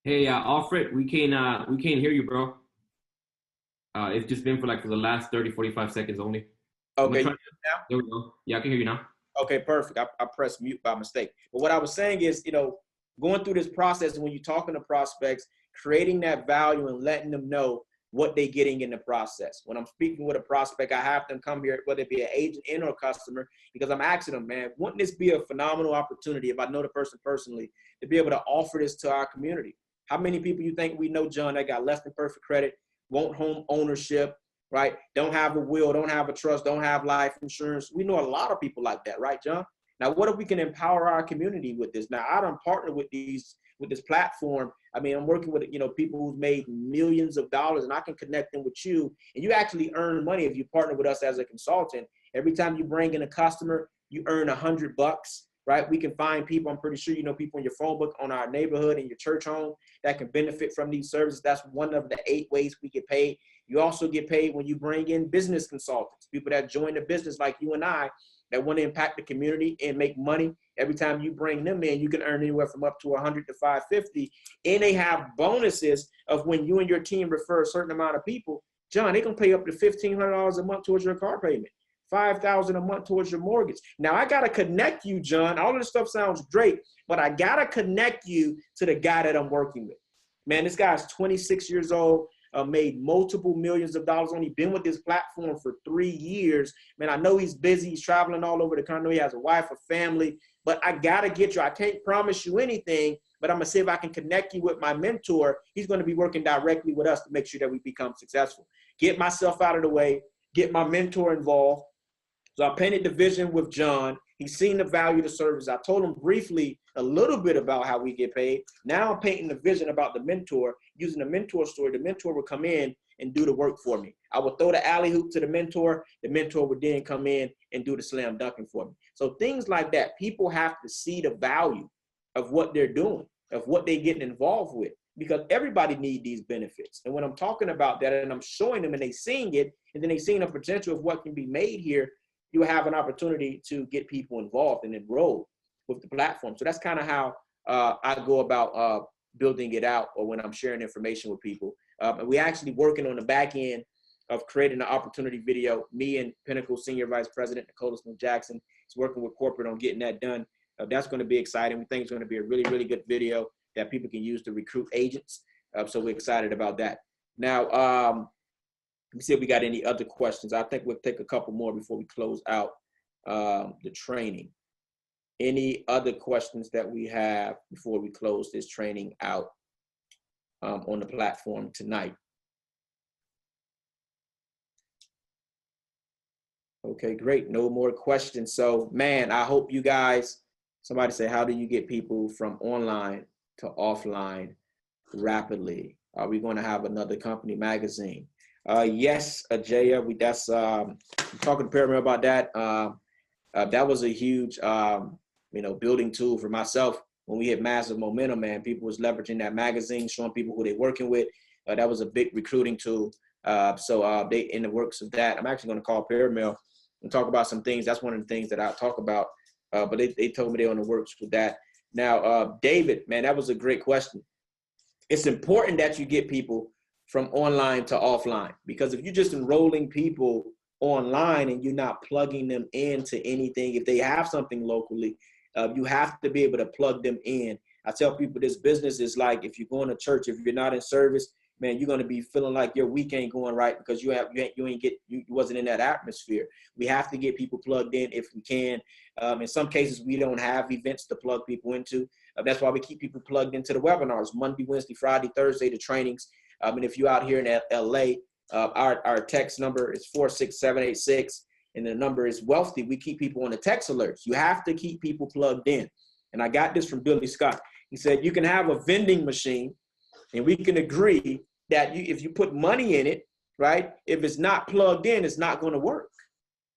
Hey, Alfred, we can't hear you, bro. It's just been for the last 30, 45 seconds only. Okay. There we go. Yeah, I can hear you now. Okay, perfect. I pressed mute by mistake. But what I was saying is, going through this process, when you're talking to prospects, creating that value and letting them know what they're getting in the process. When I'm speaking with a prospect, I have them come here, whether it be an agent and or a customer, because I'm asking them, man, wouldn't this be a phenomenal opportunity, if I know the person personally, to be able to offer this to our community? How many people you think we know, John, that got less than perfect credit, want home ownership, right? Don't have a will, don't have a trust, don't have life insurance. We know a lot of people like that, right, John? Now, what if we can empower our community with this? Now, I don't partner with this platform. I mean, I'm working with, people who've made millions of dollars, and I can connect them with you. And you actually earn money if you partner with us as a consultant. Every time you bring in a customer, you earn $100, right? We can find people. I'm pretty sure you know people in your phone book, on our neighborhood, in your church home, that can benefit from these services. That's one of the 8 ways we get paid. You also get paid when you bring in business consultants, people that join the business like you and I, that want to impact the community and make money. Every time you bring them in, you can earn anywhere from up to 100 to 550. And they have bonuses of when you and your team refer a certain amount of people. John, they can pay up to $1,500 a month towards your car payment, $5,000 a month towards your mortgage. Now, I got to connect you, John. All of this stuff sounds great, but I got to connect you to the guy that I'm working with. Man, this guy's 26 years old, made multiple millions of dollars, only been with this platform for 3 years. Man, I know he's busy. He's traveling all over the country. I know he has a wife, a family, but I got to get you. I can't promise you anything, but I'm going to see if I can connect you with my mentor. He's going to be working directly with us to make sure that we become successful. Get myself out of the way, get my mentor involved. So I painted the vision with John. He's seen the value of the service. I told him briefly a little bit about how we get paid. Now I'm painting the vision about the mentor, using the mentor story. The mentor would come in and do the work for me. I would throw the alley hoop to the mentor. The mentor would then come in and do the slam dunking for me. So things like that, people have to see the value of what they're doing, of what they're getting involved with, because everybody needs these benefits. And when I'm talking about that and I'm showing them and they seeing it, and then they seeing the potential of what can be made here, you have an opportunity to get people involved and enrolled with the platform. So that's kind of how I go about building it out, or when I'm sharing information with people. And we actually working on the back end of creating an opportunity video. Me and Pinnacle Senior Vice President Nicole Smith-Jackson is working with corporate on getting that done. That's going to be exciting. We think it's going to be a really, really good video that people can use to recruit agents. So we're excited about that. Now, let me see if we got any other questions. I think we'll take a couple more before we close out the training. Any other questions that we have before we close this training out on the platform tonight? Okay, great. No more questions. So, man, I hope you guys, somebody say, how do you get people from online to offline rapidly? Are we going to have another company magazine? Yes, Ajaya, that's talking to Paramount about that. That was a huge, building tool for myself. When we hit massive momentum, man, people was leveraging that magazine, showing people who they're working with. That was a big recruiting tool. So they in the works of that. I'm actually going to call Paramount and talk about some things. That's one of the things that I talk about. But they told me they're on the works with that. Now, David, man, that was a great question. It's important that you get people from online to offline, because if you're just enrolling people online and you're not plugging them into anything, if they have something locally, you have to be able to plug them in. I tell people this business is like, if you're going to church, if you're not in service, man, you're going to be feeling like your week ain't going right because you wasn't in that atmosphere. We have to get people plugged in if we can. In some cases, we don't have events to plug people into. That's why we keep people plugged into the webinars, Monday, Wednesday, Friday, Thursday, the trainings. And if you're out here in LA, our text number is 46786, and the number is wealthy. We keep people on the text alerts. You have to keep people plugged in. And I got this from Billy Scott. He said, you can have a vending machine, and we can agree that if you put money in it, right, if it's not plugged in, it's not going to work.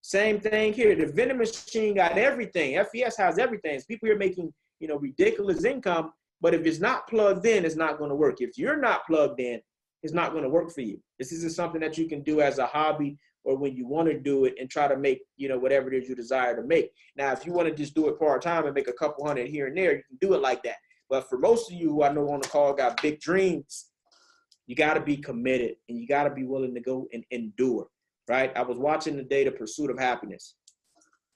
Same thing here. The vending machine got everything. FES has everything. People here making, ridiculous income, but if it's not plugged in, it's not going to work. If you're not plugged in, it's not going to work for you. This isn't something that you can do as a hobby or when you want to do it and try to make, whatever it is you desire to make. Now, if you want to just do it part-time and make a couple hundred here and there, you can do it like that. But for most of you who I know on the call got big dreams, you got to be committed and you got to be willing to go and endure, right? I was watching today The Pursuit of Happiness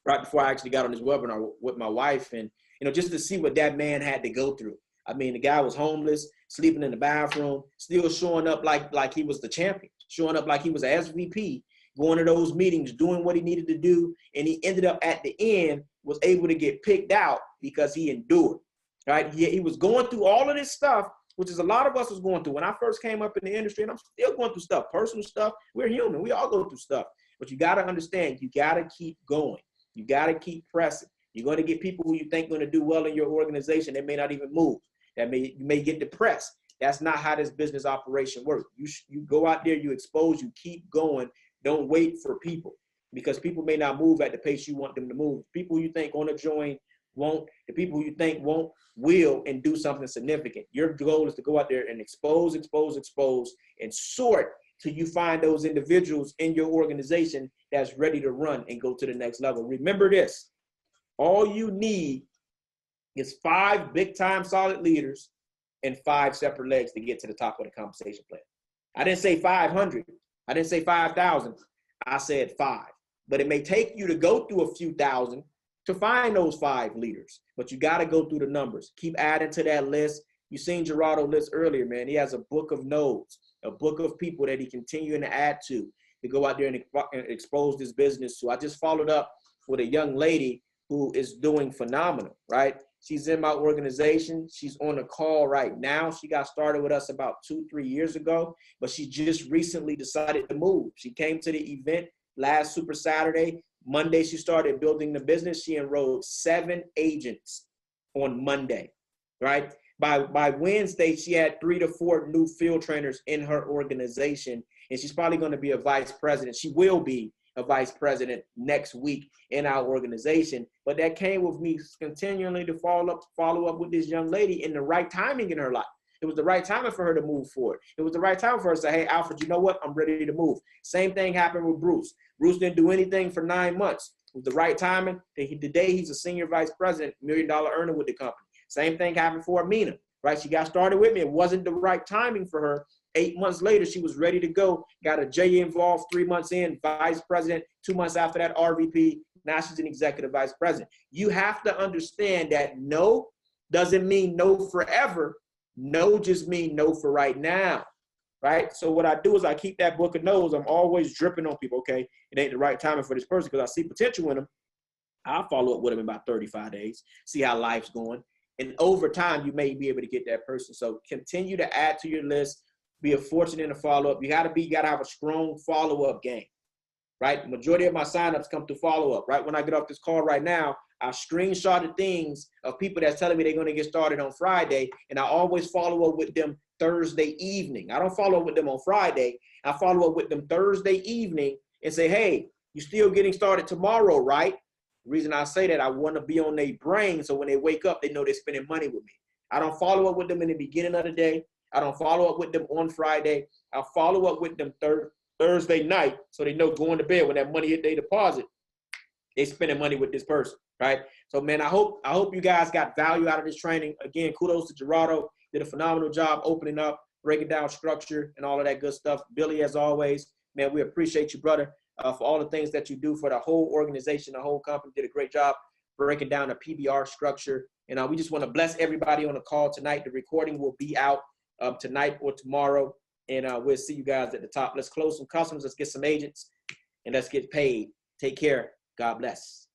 right before I actually got on this webinar with my wife, and, just to see what that man had to go through. I mean, the guy was homeless, sleeping in the bathroom, still showing up like he was the champion, showing up like he was an SVP, going to those meetings, doing what he needed to do. And he ended up at the end, was able to get picked out because he endured, right? He was going through all of this stuff, which is a lot of us was going through. When I first came up in the industry, and I'm still going through stuff, personal stuff. We're human. We all go through stuff. But you got to understand, you got to keep going. You got to keep pressing. You're going to get people who you think are going to do well in your organization. They may not even move. You may get depressed. That's not how this business operation works. You go out there, you expose, you keep going. Don't wait for people, because people may not move at the pace you want them to move. People you think want to join won't. The people you think won't will and do something significant. Your goal is to go out there and expose, and sort till you find those individuals in your organization that's ready to run and go to the next level. Remember this, all you need is 5 big-time solid leaders and 5 separate legs to get to the top of the compensation plan. I didn't say 500. I didn't say 5,000. I said 5. But it may take you to go through a few thousand to find those 5 leaders. But you got to go through the numbers. Keep adding to that list. You seen Gerardo list earlier, man. He has a book of nodes, a book of people that he continuing to add to go out there and expose this business to. I just followed up with a young lady who is doing phenomenal, right? She's in my organization. She's on a call right now. She got started with us about 2-3 years ago, but she just recently decided to move. She came to the event last Super Saturday. Monday, she started building the business. She enrolled 7 agents on Monday, right? By Wednesday, she had 3 to 4 new field trainers in her organization, and she's probably going to be a vice president. She will be a vice president next week in our organization. But that came with me continually to follow up with this young lady in the right timing in her life. It was the right timing for her to move forward. It was the right time for her to say, hey, Alfred, you know what? I'm ready to move. Same thing happened with Bruce. Bruce didn't do anything for 9 months. It was the right timing. Today, he's a senior vice president, $1 million earner with the company. Same thing happened for Amina, right? She got started with me. It wasn't the right timing for her. 8 months later, she was ready to go, got a J involved 3 months in, vice president, 2 months after that, RVP. Now she's an executive vice president. You have to understand that no doesn't mean no forever. No just mean no for right now, right? So what I do is I keep that book of no's. I'm always dripping on people, okay? It ain't the right timing for this person because I see potential in them. I'll follow up with them in about 35 days, see how life's going. And over time, you may be able to get that person. So continue to add to your list. Be fortunate in a follow-up. You gotta have a strong follow-up game, right? The majority of my signups come through follow-up. Right when I get off this call right now, I screenshotted things of people that's telling me they're gonna get started on Friday, and I always follow up with them Thursday evening. I don't follow up with them on Friday. I follow up with them Thursday evening and say, hey, you're still getting started tomorrow, right? The reason I say that, I wanna be on their brain so when they wake up, they know they're spending money with me. I don't follow up with them in the beginning of the day. I don't follow up with them on Friday. I'll follow up with them Thursday night so they know going to bed when that money hit their deposit, they spending money with this person, right? So, man, I hope you guys got value out of this training. Again, kudos to Gerardo. Did a phenomenal job opening up, breaking down structure and all of that good stuff. Billy, as always, man, we appreciate you, brother, for all the things that you do for the whole organization, the whole company. Did a great job breaking down the PBR structure. And we just want to bless everybody on the call tonight. The recording will be out tonight or tomorrow, and we'll see you guys at the top. Let's close some customers, let's get some agents, and let's get paid. Take care. God bless.